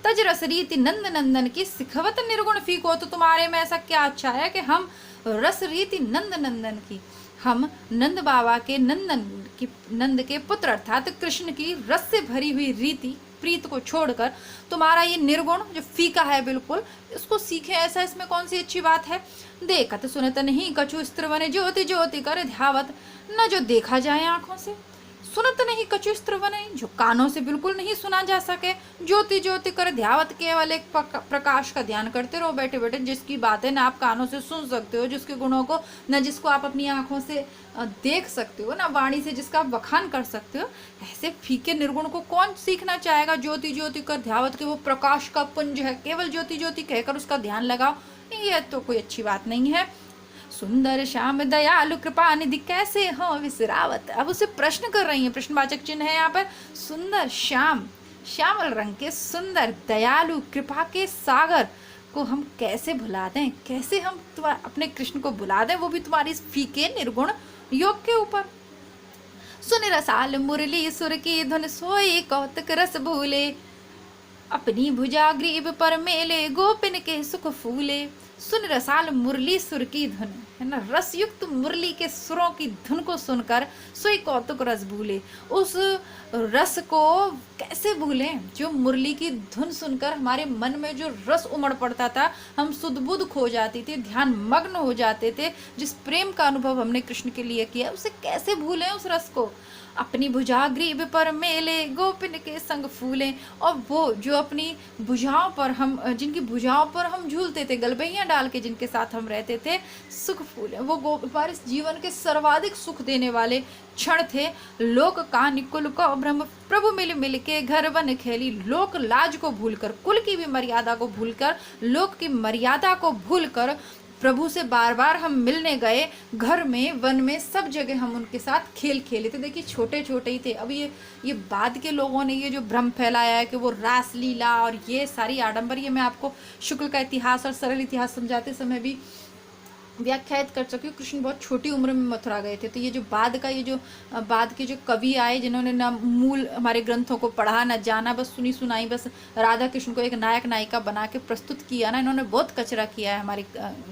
तज रस रीति नंद नंदन की सिखवत निर्गुण फीको। तो तुम्हारे में ऐसा क्या अच्छा है कि हम रस रीति नंद नंदन की, हम नंद बाबा के नंद के पुत्र अर्थात कृष्ण की रस से भरी हुई रीति प्रीत को छोड़कर तुम्हारा ये निर्गुण जो फीका है बिल्कुल, इसको सीखे, ऐसा इसमें कौन सी अच्छी बात है? देखत सुनत नहीं कछु स्त्र बने ज्योति ज्योति कर ध्यावत। न जो देखा जाए आंखों से, सुनत नहीं कछु स्त्रवनहि, जो कानों से बिल्कुल नहीं सुना जा सके। ज्योति ज्योति कर ध्यावत, केवल एक प्रकाश का ध्यान करते रहो बैठे बैठे, जिसकी बातें ना आप कानों से सुन सकते हो, जिसके गुणों को न जिसको आप अपनी आंखों से देख सकते हो, ना वाणी से जिसका आप बखान कर सकते हो, ऐसे फीके निर्गुण को कौन सीखना चाहेगा। ज्योति ज्योति कर ध्यावत के वो प्रकाश का पुंज है, केवल ज्योति ज्योति कहकर उसका ध्यान लगाओ, ये तो कोई अच्छी बात नहीं है। सुंदर श्याम दयालु कृपा निधि कैसे हो विसरावत। अब उसे प्रश्न कर रही है, प्रश्नवाचक चिन्ह है यहाँ पर। सुंदर श्याम, श्यामल रंग के सुंदर दयालु कृपा के सागर को हम कैसे भुला दें, कैसे हम अपने कृष्ण को भुला दें, वो भी तुम्हारी इस फीके निर्गुण योग के ऊपर। सुन रसाल मुरली सुर की धुन, सोई कौतक रस भूले, अपनी भुजा ग्रीव पर मेले, गोपिन के सुख फूले। सुन रसाल मुरली सुर की धुन, है ना, रस युक्त मुरली के सुरों की धुन को सुनकर सोई कौतुक रस भूले। उस रस को कैसे भूलें जो मुरली की धुन सुनकर हमारे मन में जो रस उमड़ पड़ता था, हम सुध-बुध खो जाती थी, ध्यान मग्न हो जाते थे। जिस प्रेम का अनुभव हमने कृष्ण के लिए किया, उसे कैसे भूलें उस रस को। अपनी भुजा ग्रीव पर मेले, गोपिन के संग फूले। और वो जो अपनी भुजाओं पर हम, जिनकी भुजाओं पर हम झूलते थे, गलबैयाँ डाल के जिनके साथ हम रहते थे, सुख फूले, वो हमारे जीवन के सर्वाधिक सुख देने वाले क्षण थे। लोक का निकुल को ब्रह्म प्रभु मिल मिल के घर बन खेली। लोक लाज को भूलकर, कुल की भी मर्यादा को भूलकर, लोक की मर्यादा को भूलकर प्रभु से बार बार हम मिलने गए। घर में, वन में, सब जगह हम उनके साथ खेल खेले थे। देखिए छोटे छोटे ही थे। अब ये बाद के लोगों ने ये जो भ्रम फैलाया है कि वो रास लीला और ये सारी आडंबर, ये मैं आपको शुक्ल का इतिहास और सरल इतिहास समझाते समय भी व्याख्यात कर चुकी हूँ। कृष्ण बहुत छोटी उम्र में मथुरा गए थे। तो ये जो बाद के जो कवि आए, जिन्होंने ना मूल हमारे ग्रंथों को पढ़ा, ना जाना, बस सुनी सुनाई, बस राधा कृष्ण को एक नायक नायिका बना के प्रस्तुत किया ना, इन्होंने बहुत कचरा किया है हमारे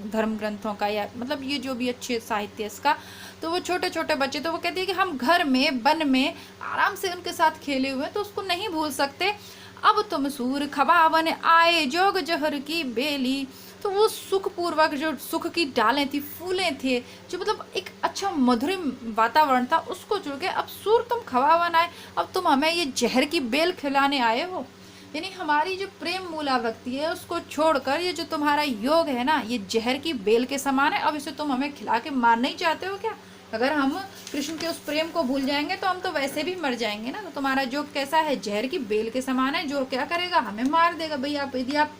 धर्म ग्रंथों का, या मतलब ये जो भी अच्छे साहित्य इसका। तो वो छोटे छोटे बच्चे, तो वो कहते हैं कि हम घर में, वन में आराम से उनके साथ खेले हुए, तो उसको नहीं भूल सकते। अब तुम सूर खबावन आए, जोग जहर की बेली। तो वो सुखपूर्वक जो सुख की डालें थी, फूलें थे, जो मतलब एक अच्छा मधुरिम वातावरण था, उसको छोड़ के अब सूर तुम खवावन आए, अब तुम हमें ये जहर की बेल खिलाने आए हो। यानी हमारी जो प्रेम मूलावृत्ति है उसको छोड़कर ये जो तुम्हारा योग है ना, ये जहर की बेल के समान है। अब इसे तुम हमें खिला के मारना ही चाहते हो क्या? अगर हम कृष्ण के उस प्रेम को भूल जाएंगे तो हम तो वैसे भी मर जाएंगे ना। तो तुम्हारा योग कैसा है? जहर की बेल के समान है, जो क्या करेगा? हमें मार देगा। भाई आप, यदि आप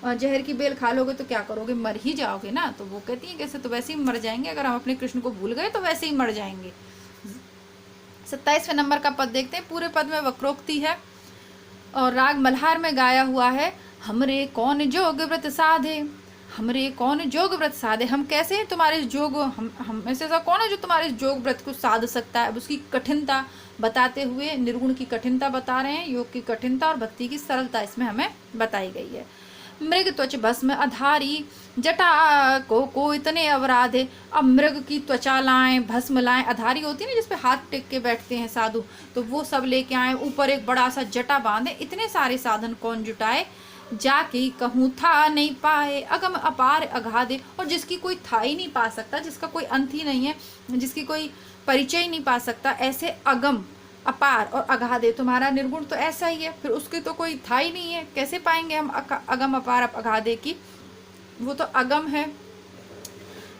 जहर की बेल खा लोगे तो क्या करोगे? मर ही जाओगे ना। तो वो कहती है कैसे, तो वैसे ही मर जाएंगे। अगर हम अपने कृष्ण को भूल गए तो वैसे ही मर जाएंगे। 27वें नंबर का पद देखते हैं। पूरे पद में वक्रोक्ति है और राग मल्हार में गाया हुआ है। हमरे कौन जोग व्रत साधे, हमरे कौन जोग व्रत साधे। हम कैसे हैं तुम्हारे जोग, हम में से ऐसा कौन है जो तुम्हारे जोग व्रत को साध सकता है? अब उसकी कठिनता बताते हुए निर्गुण की कठिनता बता रहे हैं, योग की कठिनता और भक्ति की सरलता इसमें हमें बताई गई है। मृग त्वच भस्म अधारी, जटा को इतने अवराधे। अब मृग की त्वचा लाएं, भस्म लाएं, अधारी होती है ना जिसपे हाथ टेक के बैठते हैं साधु, तो वो सब लेके आए, ऊपर एक बड़ा सा जटा बांधे। इतने सारे साधन कौन जुटाए? जाके कहूँ था नहीं पाए, अगम अपार अगाधे। और जिसकी कोई था ही नहीं पा सकता, जिसका कोई अंत ही नहीं है, जिसकी कोई परिचय ही नहीं पा सकता, ऐसे अगम अपार और अगाधे। तुम्हारा निर्गुण तो ऐसा ही है, फिर उसकी तो कोई था ही नहीं है, कैसे पाएंगे हम अगम अपार अगाधे की? वो तो अगम है,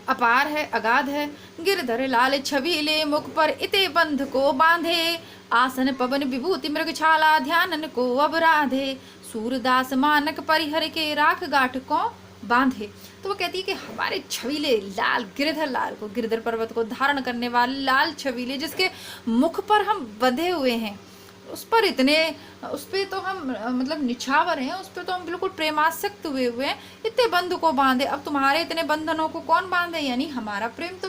अपार है, अगाध है। गिरधर लाल छबीले, मुख पर इते बंध को बांधे। आसन पवन विभूति मृगछाला, ध्यानन को अबराधे। सूरदास मानक परिहर के, राख गाठ को बांधे। तो वो कहती है कि हमारे छबीले लाल गिरधर लाल को, गिरधर पर्वत को धारण करने वाले लाल छबीले, जिसके मुख पर हम बंधे हुए हैं, उस पर इतने, उस पर तो हम मतलब निछावर हैं, उस पर तो हम बिल्कुल प्रेमासक्त हुए हुए हैं। इतने बंध को बांधे। अब तुम्हारे इतने बंधनों को कौन बांधे? यानी हमारा प्रेम तो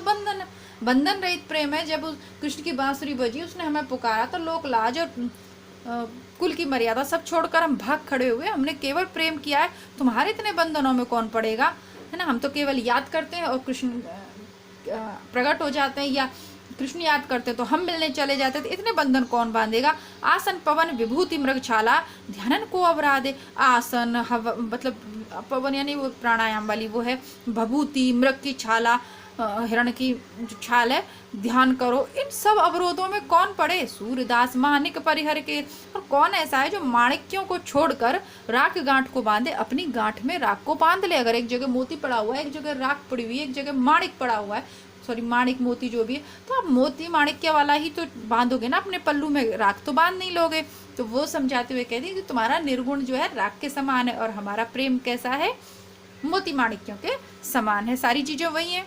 बंधन रहित प्रेम है। जब कृष्ण की बांसुरी बजी, उसने हमें पुकारा, तो लोक लाज और कुल की मर्यादा सब छोड़कर हम भाग खड़े हुए। हमने केवल प्रेम किया है, तुम्हारे इतने बंधनों में कौन पड़ेगा, है ना। हम तो केवल याद करते हैं और कृष्ण प्रकट हो जाते हैं, या कृष्ण याद करते तो हम मिलने चले जाते थे। इतने बंधन कौन बांधेगा? आसन पवन विभूति मृगछाला, ध्यानन को अवराधे। आसन मतलब पवन यानी वो प्राणायाम वाली वो है, विभूति मृग की छाला, हिरण की जो छाल है, ध्यान करो। इन सब अवरोधों में कौन पड़े? सूरदास माणिक परिहर के। और कौन ऐसा है जो माणिक्यों को छोड़कर राख गांठ को बांधे? अपनी गांठ में राख को बांध ले। अगर एक जगह मोती पड़ा हुआ है, एक जगह राख पड़ी हुई है, एक जगह माणिक पड़ा हुआ है, सॉरी माणिक मोती जो भी है, तो आप मोती माणिक्य वाला ही तो बांधोगे ना अपने पल्लू में, राख तो बांध नहीं लोगे। तो वो समझाते हुए कहती है कि तुम्हारा निर्गुण जो है राख के समान है और हमारा प्रेम कैसा है? मोती माणिक्यों के समान है। सारी चीजें वही हैं।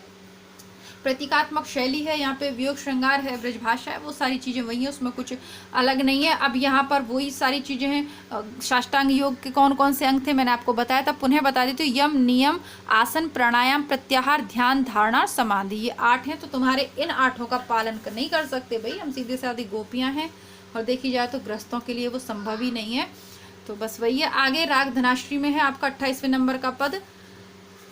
प्रतीकात्मक शैली है, यहाँ पे वियोग श्रृंगार है, ब्रजभाषा है, वो सारी चीज़ें वही हैं, उसमें कुछ अलग नहीं है। अब यहाँ पर वही सारी चीज़ें हैं। साष्टांग योग के कौन कौन से अंग थे मैंने आपको बताया था, पुनः बता देती हूँ। यम, नियम, आसन, प्राणायाम, प्रत्याहार, ध्यान, धारणा, समाधि, ये 8 हैं। तो तुम्हारे इन 8 का पालन नहीं कर सकते भाई, हम सीधे साधी गोपियाँ हैं, और देखी जाए तो गृहस्थों के लिए वो संभव ही नहीं है। तो बस वही है। आगे राग धनाश्री में है आपका 28वें नंबर का पद,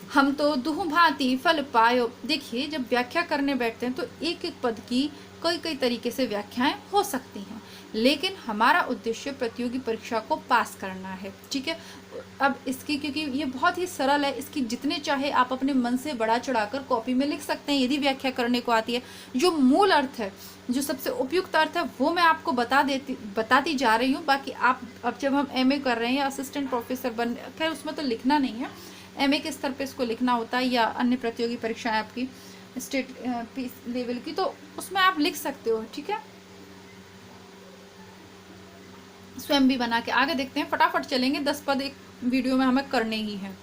हम तो दुह भांति फल पायो। देखिए, जब व्याख्या करने बैठते हैं तो एक एक पद की कई कई तरीके से व्याख्याएं हो सकती हैं, लेकिन हमारा उद्देश्य प्रतियोगी परीक्षा को पास करना है, ठीक है। अब इसकी, क्योंकि ये बहुत ही सरल है, इसकी जितने चाहे आप अपने मन से बढ़ा चढ़ाकर कॉपी में लिख सकते हैं यदि व्याख्या करने को आती है। जो मूल अर्थ है, जो सबसे उपयुक्त अर्थ है, वो मैं आपको बताती जा रही हूँ। बाकी आप, अब जब हम एमए कर रहे हैं, असिस्टेंट प्रोफेसर बन, खैर उसमें तो लिखना नहीं है, एमए के स्तर पे इसको लिखना होता है, या अन्य प्रतियोगी परीक्षाएं आपकी स्टेट लेवल की, तो उसमें आप लिख सकते हो, ठीक है। स्वयं भी बना के। आगे देखते हैं, फटाफट चलेंगे, 10 पद एक वीडियो में हमें करने ही है।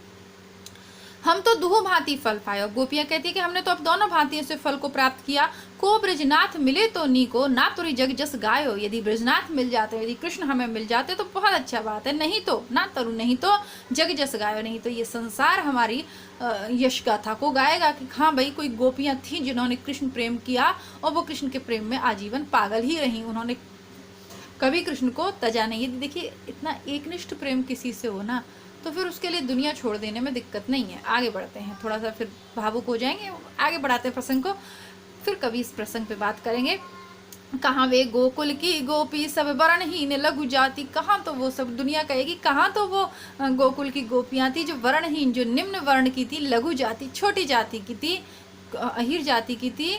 हम तो दुह भांति फल पायो। गोपियां कहती है कि हमने तो अब दोनों भांतियों से फल को प्राप्त किया। को ब्रजनाथ मिले तो नीको, ना तुरी जग जस गायो। यदि ब्रजनाथ मिल जाते, यदि कृष्ण हमें मिल जाते तो बहुत अच्छा बात है, नहीं तो ना तरु, नहीं तो जग जस गायो, नहीं तो ये संसार हमारी यश गाथा को गाएगा कि हाँ भाई, कोई गोपियां थी जिन्होंने कृष्ण प्रेम किया और वो कृष्ण के प्रेम में आजीवन पागल ही रही, उन्होंने कभी कृष्ण को तजा नहीं। यदि देखिए इतना एकनिष्ठ प्रेम किसी से हो ना, तो फिर उसके लिए दुनिया छोड़ देने में दिक्कत नहीं है। आगे बढ़ते हैं, थोड़ा सा फिर भावुक हो जाएंगे, आगे बढ़ाते हैं प्रसंग को, फिर कभी इस प्रसंग पे बात करेंगे। कहाँ वे गोकुल की गोपी सब वर्णहीन लघु जाति। कहाँ तो वो सब दुनिया कहेगी, कहाँ तो वो गोकुल की गोपियाँ थी जो वर्णहीन, जो निम्न वर्ण की थी, लघु जाति, छोटी जाति की थी, अहिर जाति की थी।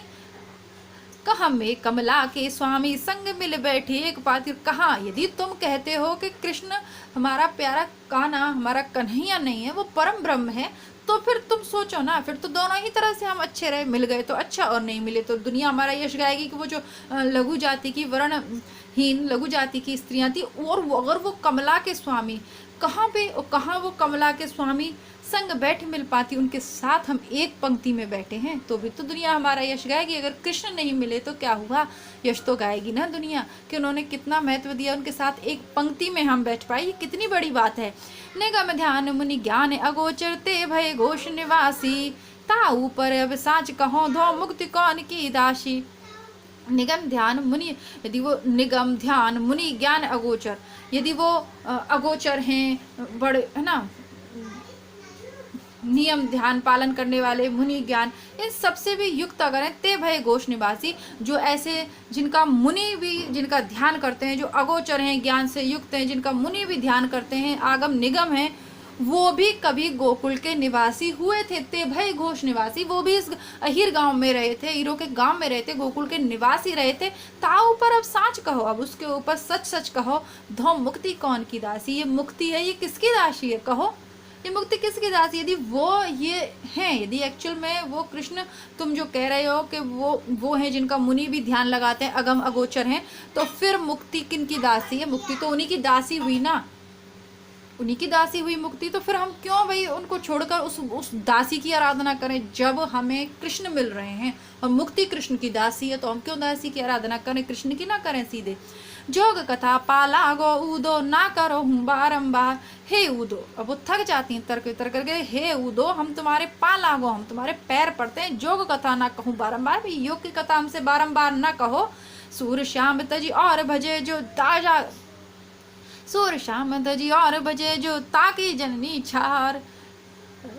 कहाँ में कमला के स्वामी संग मिल बैठे एक पातिर। कहाँ, यदि तुम कहते हो कि कृष्ण हमारा प्यारा कान्हा, हमारा कन्हैया नहीं है, वो परम ब्रह्म है, तो फिर तुम सोचो ना, फिर तो दोनों ही तरह से हम अच्छे रहे, मिल गए तो अच्छा और नहीं मिले तो दुनिया हमारा यश गाएगी कि वो जो लघु जाति की, वर्णहीन लघु जाति की स्त्रियां थी, और अगर वो कमला के स्वामी, कहाँ पे, कहाँ वो कमला के स्वामी संग बैठ मिल पाती, उनके साथ हम एक पंक्ति में बैठे हैं, तो भी तो दुनिया हमारा यश गाएगी। अगर कृष्ण नहीं मिले तो क्या हुआ, यश तो गाएगी ना दुनिया कि उन्होंने कितना महत्व दिया, उनके साथ एक पंक्ति में हम बैठ पाए, ये कितनी बड़ी बात है। निगम ध्यान मुनि ज्ञान अगोचर ते भय घोष निवासी। ता ऊपर अब साँच कहो धो मुक्ति कौन की दासी। निगम ध्यान मुनि, यदि वो निगम ध्यान मुनि ज्ञान अगोचर, यदि वो अगोचर हैं, बड़े है ना, नियम ध्यान पालन करने वाले, मुनि ज्ञान, इन सबसे भी युक्त अगर हैं, ते भय घोष निवासी, जो ऐसे जिनका मुनि भी, जिनका ध्यान करते हैं, जो अगोचर हैं, ज्ञान से युक्त हैं, जिनका मुनि भी ध्यान करते हैं, आगम निगम हैं, वो भी कभी गोकुल के निवासी हुए थे। ते भय घोष निवासी, वो भी इस अहिर गांव में रहे थे, हीरो के गांव में रहे थे, गोकुल के निवासी रहे थे। ताऊ पर अब साँच कहो, अब उसके ऊपर सच सच कहो, धो मुक्ति कौन की दासी। ये मुक्ति है, ये किसकी दासी है, कहो ये मुक्ति किसकी दासी। यदि वो ये हैं, यदि एक्चुअल में वो कृष्ण तुम जो कह रहे हो कि वो हैं जिनका मुनि भी ध्यान लगाते हैं, अगम अगोचर हैं, तो फिर मुक्ति किन की दासी है। मुक्ति तो उन्हीं की दासी हुई ना, उन्हीं की दासी हुई मुक्ति। तो फिर हम क्यों भाई उनको छोड़कर उस दासी की आराधना करें, जब हमें कृष्ण मिल रहे हैं और मुक्ति कृष्ण की दासी है, तो हम क्यों दासी की आराधना करें, कृष्ण की ना करें सीधे। जोग कथा पाला गो ऊदो ना करो हूँ बारम्बार। हे ऊदो, अब वो थक जाती हैं तर्क वितर्क करके, हे ऊदो हम तुम्हारे पाला गो, हम तुम्हारे पैर पड़ते हैं, जोग कथा ना कहूँ बारम्बार, भाई योग की कथा हमसे बारम्बार ना कहो। सूर श्याम तजी और भजे जो ताजा, सूर श्याम तजी और भजे जो ताकि जननी छार।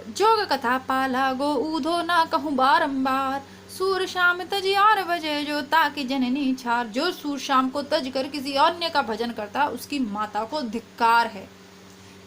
जोग कथा पाला गो ऊधो ना कहूँ बारम्बार, सूर शाम तजी और भजे जो ताकि जननी छार। जो सूर शाम को तज कर किसी अन्य का भजन करता, उसकी माता को धिक्कार है।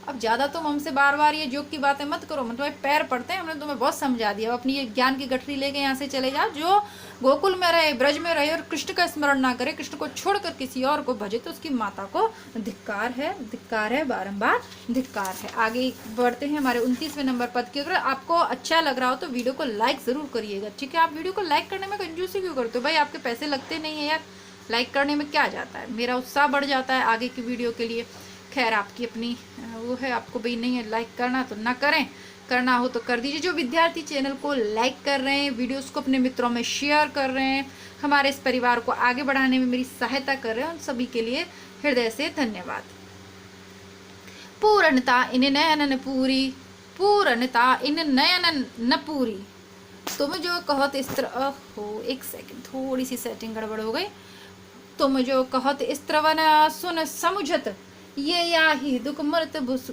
अब ज़्यादा तुम हमसे बार बार ये जोक की बातें मत करो, मैं तुम्हें पैर पड़ते हैं, हमने तुम्हें बहुत समझा दिया। अब अपनी ये ज्ञान की गठरी लेके यहाँ से चले जाओ। जो गोकुल में रहे, ब्रज में रहे और कृष्ण का स्मरण ना करे, कृष्ण को छोड़कर किसी और को भजे, तो उसकी माता को धिक्कार है, बारंबार धिक्कार है। आगे बढ़ते हैं हमारे 29वें नंबर पद की। अगर आपको अच्छा लग रहा हो तो वीडियो को लाइक ज़रूर करिएगा, ठीक है। आप वीडियो को लाइक करने में कंजूसी क्यों करते हो भाई? आपके पैसे लगते नहीं है यार, लाइक करने में क्या जाता है, मेरा उत्साह बढ़ जाता है आगे की वीडियो के लिए। खैर आपकी अपनी वो है, आपको भाई नहीं है लाइक करना तो ना करें, करना हो तो कर दीजिए। जो विद्यार्थी चैनल को लाइक कर रहे हैं, वीडियोस को अपने मित्रों में शेयर कर रहे हैं, हमारे इस परिवार को आगे बढ़ाने में मेरी सहायता कर रहे हैं, उन सभी के लिए हृदय से धन्यवाद। पूर्णता इन नयनन पूरी, पूर्णता इन नयनन न पूरी, तुम जो कहत इस तरह हो, एक सेकंड थोड़ी सी सेटिंग गड़बड़ हो गई। तुम जो कहत इस तरह सुन समुझत, ये या ही दुख मरत बुस,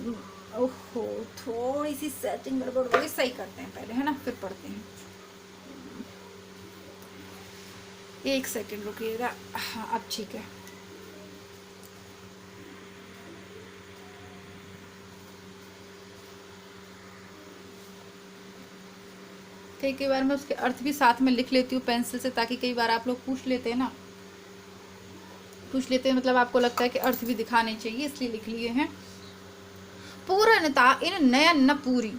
ओहो थोड़ी सी सेटिंग गड़बड़ हो गई, सही करते हैं पहले, है ना, फिर पढ़ते हैं। एक सेकंड रुकिएगा, हाँ अब ठीक है। कई बार मैं उसके अर्थ भी साथ में लिख लेती हूँ पेंसिल से, ताकि कई बार आप लोग पूछ लेते हैं ना, मतलब आपको लगता है कि अर्थ भी दिखाने चाहिए, इसलिए लिख लिए हैं। पूर्णता इन नयन न पूरी,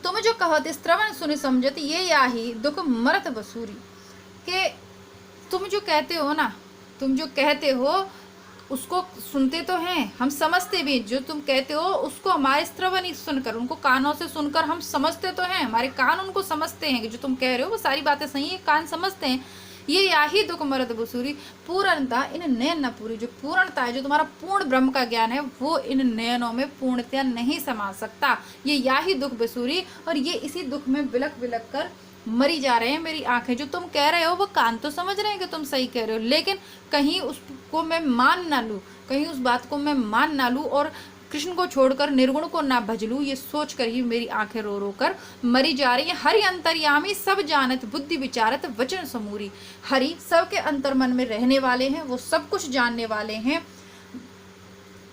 तुम जो कहत श्रवण सुन समझत, ये या ही दुख मरत बसूरी, के तुम जो कहते हो ना, तुम जो कहते हो उसको सुनते तो हैं, हम समझते भी, जो तुम कहते हो उसको हमारे श्रवण ही सुनकर, उनको कानों से सुनकर हम समझते तो हैं, हमारे कान उनको समझते हैं कि जो तुम कह रहे हो वो सारी बातें सही है, कान समझते हैं। ये या ही दुख मरद बसूरी, पूर्णता इन नयन न पूरी, जो पूर्णता है, जो तुम्हारा पूर्ण ब्रह्म का ज्ञान है, वो इन नयनों में पूर्णतया नहीं समा सकता। ये या ही दुख बसूरी, और ये इसी दुख में बिलक बिलक कर मरी जा रहे हैं मेरी आंखें। जो तुम कह रहे हो वो कान तो समझ रहे हैं कि तुम सही कह रहे हो, लेकिन कहीं उसको मैं मान ना लूँ, कहीं उस बात को मैं मान ना लूँ और कृष्ण को छोड़कर निर्गुण को ना भज लूँ, ये सोच कर ही मेरी आंखें रो रो कर मरी जा रही हैं। हरि अंतर्यामी सब जानत, बुद्धि विचारत वचन समूरी, हरि सबके अंतर मन में रहने वाले हैं, वो सब कुछ जानने वाले हैं।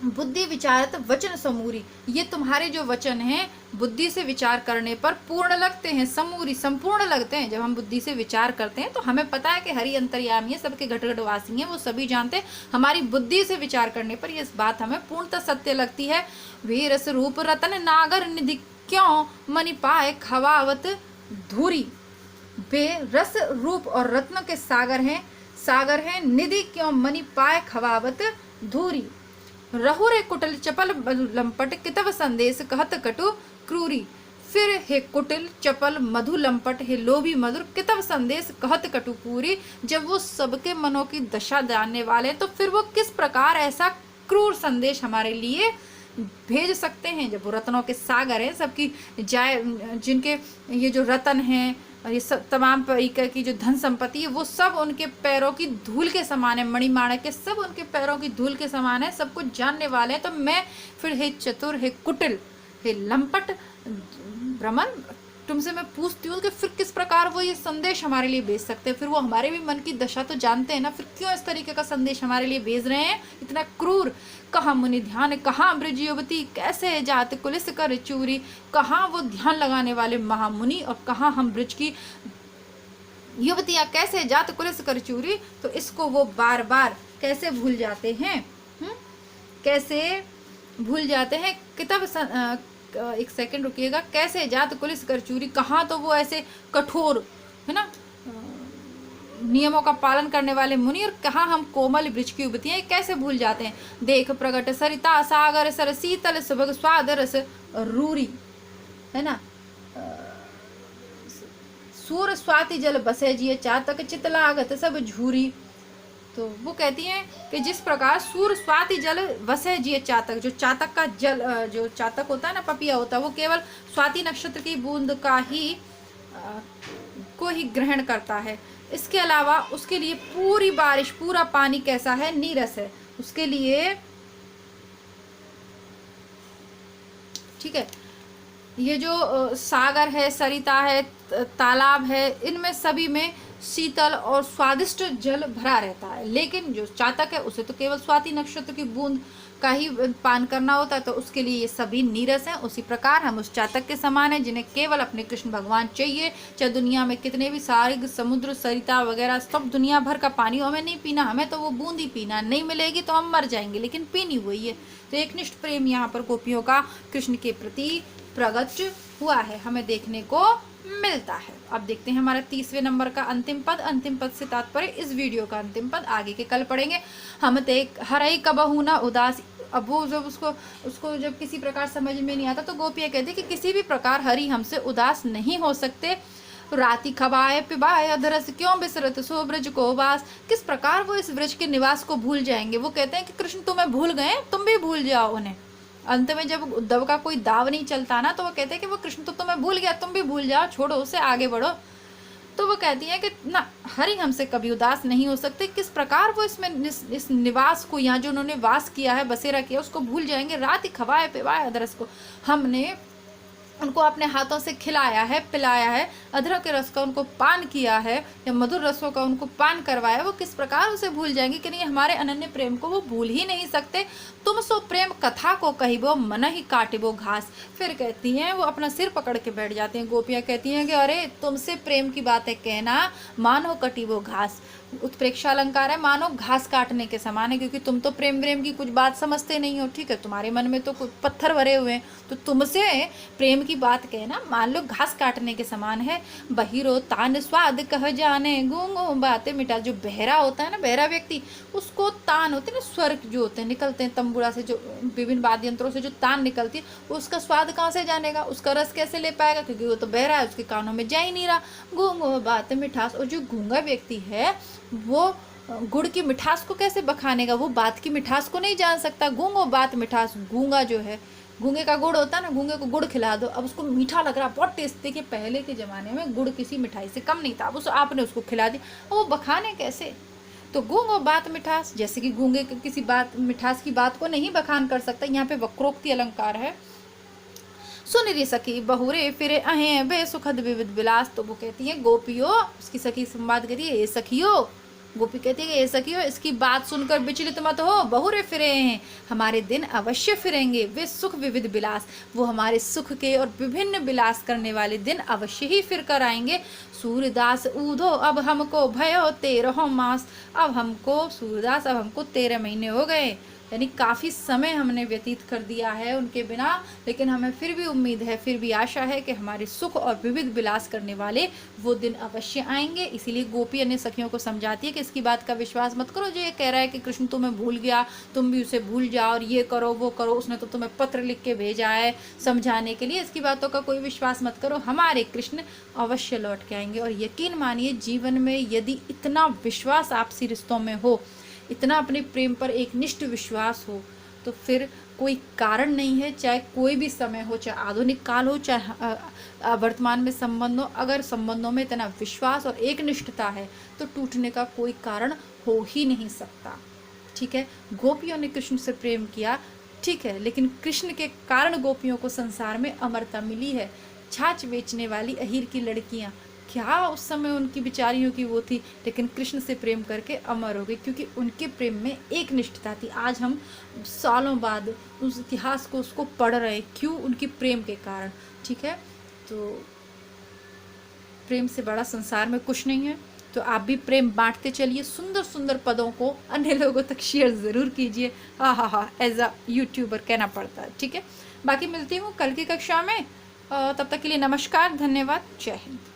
बुद्धि विचारत वचन समूरी, ये तुम्हारे जो वचन हैं बुद्धि से विचार करने पर पूर्ण लगते हैं, समूरी संपूर्ण लगते हैं। जब हम बुद्धि से विचार करते हैं तो हमें पता है कि हरि अंतर्यामी है, सबके घट घट वासी हैं, वो सभी जानते हैं। हमारी बुद्धि से विचार करने पर ये बात हमें पूर्णतः सत्य लगती है। वीरस रूप रतन नागर निधि, क्यों मनि पाए खवावत धूरी, वे रस रूप और रत्न के सागर हैं निधि, क्यों मनि पाए खवावत धूरी। रहुरे कुटिल चपल लंपट, कितव संदेश कहत कटु क्रूरी, फिर हे कुटिल चपल मधु लंपट, हे लोभी मधुर, कितव संदेश कहत कटु क्रूरी। जब वो सबके मनों की दशा जानने वाले हैं तो फिर वो किस प्रकार ऐसा क्रूर संदेश हमारे लिए भेज सकते हैं। जब वो रत्नों के सागर हैं, सबकी जाय, जिनके ये जो रत्न हैं और ये सब तमाम तरीके की जो धन संपत्ति है, वो सब उनके पैरों की धूल के समान है, मणिमाणिक के सब उनके पैरों की धूल के समान है, सब कुछ जानने वाले हैं। तो मैं फिर हे चतुर, हे कुटिल, हे लंपट भ्रमण, तुमसे मैं पूछती हूँ कि फिर किस प्रकार वो ये संदेश हमारे लिए भेज सकते हैं। फिर वो हमारे भी मन की दशा तो जानते हैं ना, फिर क्यों इस तरीके का संदेश हमारे लिए भेज रहे हैं, इतना क्रूर। कहाँ मुनि ध्यान, कहाँ ब्रज युवती, कैसे जात कुलिस कर चूरी, कहाँ वो ध्यान लगाने वाले महामुनि और कहाँ हम ब्रज की युवतियाँ, कैसे जात कुलिस कर चूरी। तो इसको वो बार बार कैसे भूल जाते हैं, कैसे भूल जाते हैं। किताब एक सेकंड रुकिएगा, कैसे जात कुलिस कर चूरी, कहाँ तो वो ऐसे कठोर है ना नियमों का पालन करने वाले मुनि, और कहाँ हम कोमल ब्रज की युवतियाँ, कैसे भूल जाते हैं। देख प्रगट सरिता सागर सर, शीतल सुभग स्वाद रस रूरी, है ना। सूर स्वाति जल बसे जिये, चातक चितलागत सब झूरी। तो वो कहती हैं कि जिस प्रकार सूर स्वाति जल वसे जिये चातक, जो चातक का जल, जो चातक होता है ना, पपिया होता है, वो केवल स्वाति नक्षत्र की बूंद का ही को ही ग्रहण करता है। इसके अलावा उसके लिए पूरी बारिश, पूरा पानी कैसा है, नीरस है उसके लिए, ठीक है। ये जो सागर है, सरिता है, तालाब है, इनमें सभी में शीतल और स्वादिष्ट जल भरा रहता है, लेकिन जो चातक है उसे तो केवल स्वाति नक्षत्र की बूंद का ही पान करना होता है, तो उसके लिए ये सभी नीरस हैं। उसी प्रकार हम उस चातक के समान हैं जिन्हें केवल अपने कृष्ण भगवान चाहिए। चाहे दुनिया में कितने भी सारे समुद्र, सरिता वगैरह सब दुनिया भर का पानी हमें नहीं पीना, हमें तो वो बूंद ही पीना, नहीं मिलेगी तो हम मर जाएंगे, लेकिन पीनी वही है। तो एकनिष्ठ प्रेम यहाँ पर गोपियों का कृष्ण के प्रति प्रकट हुआ है, हमें देखने को मिलता है। अब देखते हैं हमारा 30वें नंबर का अंतिम पद। अंतिम पद से तात्पर्य इस वीडियो का अंतिम पद, आगे के कल पढ़ेंगे। हम ते हरई कबहू न उदास। अब वो जब उसको जब किसी प्रकार समझ में नहीं आता तो गोपियाँ कहती कि किसी भी प्रकार हरि हमसे उदास नहीं हो सकते। राति खबाए पिबाए अधरस क्यों बिसरत सो ब्रज को वास। किस प्रकार वो इस ब्रज के निवास को भूल जाएंगे। वो कहते हैं कि कृष्ण तुम्हें भूल गए, तुम भी भूल जाओ उन्हें। अंत में जब उद्धव का कोई दाव नहीं चलता ना, तो वो कहते हैं कि वो कृष्ण तो तुम्हें भूल गया, तुम भी भूल जाओ, छोड़ो उसे, आगे बढ़ो। तो वो कहती है कि ना, हरि हमसे कभी उदास नहीं हो सकते। किस प्रकार वो इसमें इस निवास को, यहाँ जो उन्होंने वास किया है, बसेरा किया, उसको भूल जाएंगे। रात ही खवाए पिवाए अदरस को, हमने उनको अपने हाथों से खिलाया है, पिलाया है, अदरक के रस का उनको पान किया है, या मधुर रसों का उनको पान करवाया, वो किस प्रकार उसे भूल जाएंगे कि नहीं, हमारे अनन्य प्रेम को वो भूल ही नहीं सकते। तुम सो प्रेम कथा को कहिबो मन ही काटिबो घास। फिर कहती हैं, वो अपना सिर पकड़ के बैठ जाती हैं। गोपियाँ कहती हैं कि अरे तुमसे प्रेम की बातें कहना मानो कटिबो घास। उत्प्रेक्षा अलंकार है, मानो घास काटने के समान है, क्योंकि तुम तो प्रेम प्रेम की कुछ बात समझते नहीं हो। ठीक है, तुम्हारे मन में तो कुछ पत्थर भरे हुए हैं, तो तुमसे प्रेम की बात कहना मान लो घास काटने के समान है। बहिरो तान स्वाद कह जाने गूंगो बातें मिटा। जो बहरा होता है ना, बहरा व्यक्ति, उसको तान होते हैं ना, स्वर जो होते हैं निकलते हैं तंबुरा से, जो विभिन्न वाद्य यंत्रों से जो तान निकलती है, उसका स्वाद कहाँ से जानेगा, उसका रस कैसे ले पाएगा, क्योंकि वो तो बहरा है, उसके कानों में जा ही नहीं रहा। गूंगो बातें मिठास। और जो गूंगा व्यक्ति है वो गुड़ की मिठास को कैसे बखानेगा, वो बात की मिठास को नहीं जान सकता। गूंगो बात मिठास। गूंगा जो है, गूंगे का गुड़ होता है ना, गूंगे को गुड़ खिला दो, अब उसको मीठा लग रहा, बहुत टेस्ट। देखिए पहले के ज़माने में गुड़ किसी मिठाई से कम नहीं था, अब आपने उसको खिला दी, वो बखाने कैसे। तो गूंगो बात मिठास, जैसे कि गूंगे किसी बात मिठास की बात को नहीं बखान कर सकता। यहाँ पे वक्रोक्ति अलंकार है। सुन री सखी बहुरे फिरे अहे बे सुखद विविध विलास। तो वो कहती है गोपियों, उसकी सखी संवाद करिए, ये सखियों, गोपी कहती है कि ये सखियों, इसकी बात सुनकर विचलित मत हो, बहुरे फिरे हैं, हमारे दिन अवश्य फिरेंगे। वे सुख विविध विलास, वो हमारे सुख के और विभिन्न विलास करने वाले दिन अवश्य ही फिर कर आएंगे। सूर्यदास ऊधो अब हमको भयो 13 मास। अब हमको सूर्यदास, अब हमको 13 महीने हो गए, यानी काफ़ी समय हमने व्यतीत कर दिया है उनके बिना, लेकिन हमें फिर भी उम्मीद है, फिर भी आशा है कि हमारे सुख और विविध विलास करने वाले वो दिन अवश्य आएंगे। इसीलिए गोपी अन्य सखियों को समझाती है कि इसकी बात का विश्वास मत करो, जो ये कह रहा है कि कृष्ण तुम्हें भूल गया, तुम भी उसे भूल जाओ और ये करो वो करो, उसने तो तुम्हें पत्र लिख के भेजा है समझाने के लिए, इसकी बातों का कोई विश्वास मत करो, हमारे कृष्ण अवश्य लौट के आएंगे। और यकीन मानिए, जीवन में यदि इतना विश्वास आपसी रिश्तों में हो, इतना अपने प्रेम पर एक निष्ठ विश्वास हो, तो फिर कोई कारण नहीं है, चाहे कोई भी समय हो, चाहे आधुनिक काल हो, चाहे वर्तमान में संबंध हो, अगर संबंधों में इतना विश्वास और एक निष्ठता है तो टूटने का कोई कारण हो ही नहीं सकता। ठीक है, गोपियों ने कृष्ण से प्रेम किया, ठीक है, लेकिन कृष्ण के कारण गोपियों को संसार में अमरता मिली है। छाछ बेचने वाली अहीर की लड़कियाँ, क्या उस समय उनकी बिचारियों की वो थी, लेकिन कृष्ण से प्रेम करके अमर हो गई, क्योंकि उनके प्रेम में एक निष्ठता थी। आज हम सालों बाद उस इतिहास को उसको पढ़ रहे, क्यों? उनकी प्रेम के कारण। ठीक है, तो प्रेम से बड़ा संसार में कुछ नहीं है। तो आप भी प्रेम बांटते चलिए, सुंदर सुंदर पदों को अन्य लोगों तक शेयर ज़रूर कीजिए। हाँ, एज अ यूट्यूबर कहना पड़ता है। ठीक है, बाकी मिलती हूँ कल की कक्षा में, तब तक के लिए नमस्कार, धन्यवाद, जय हिंद।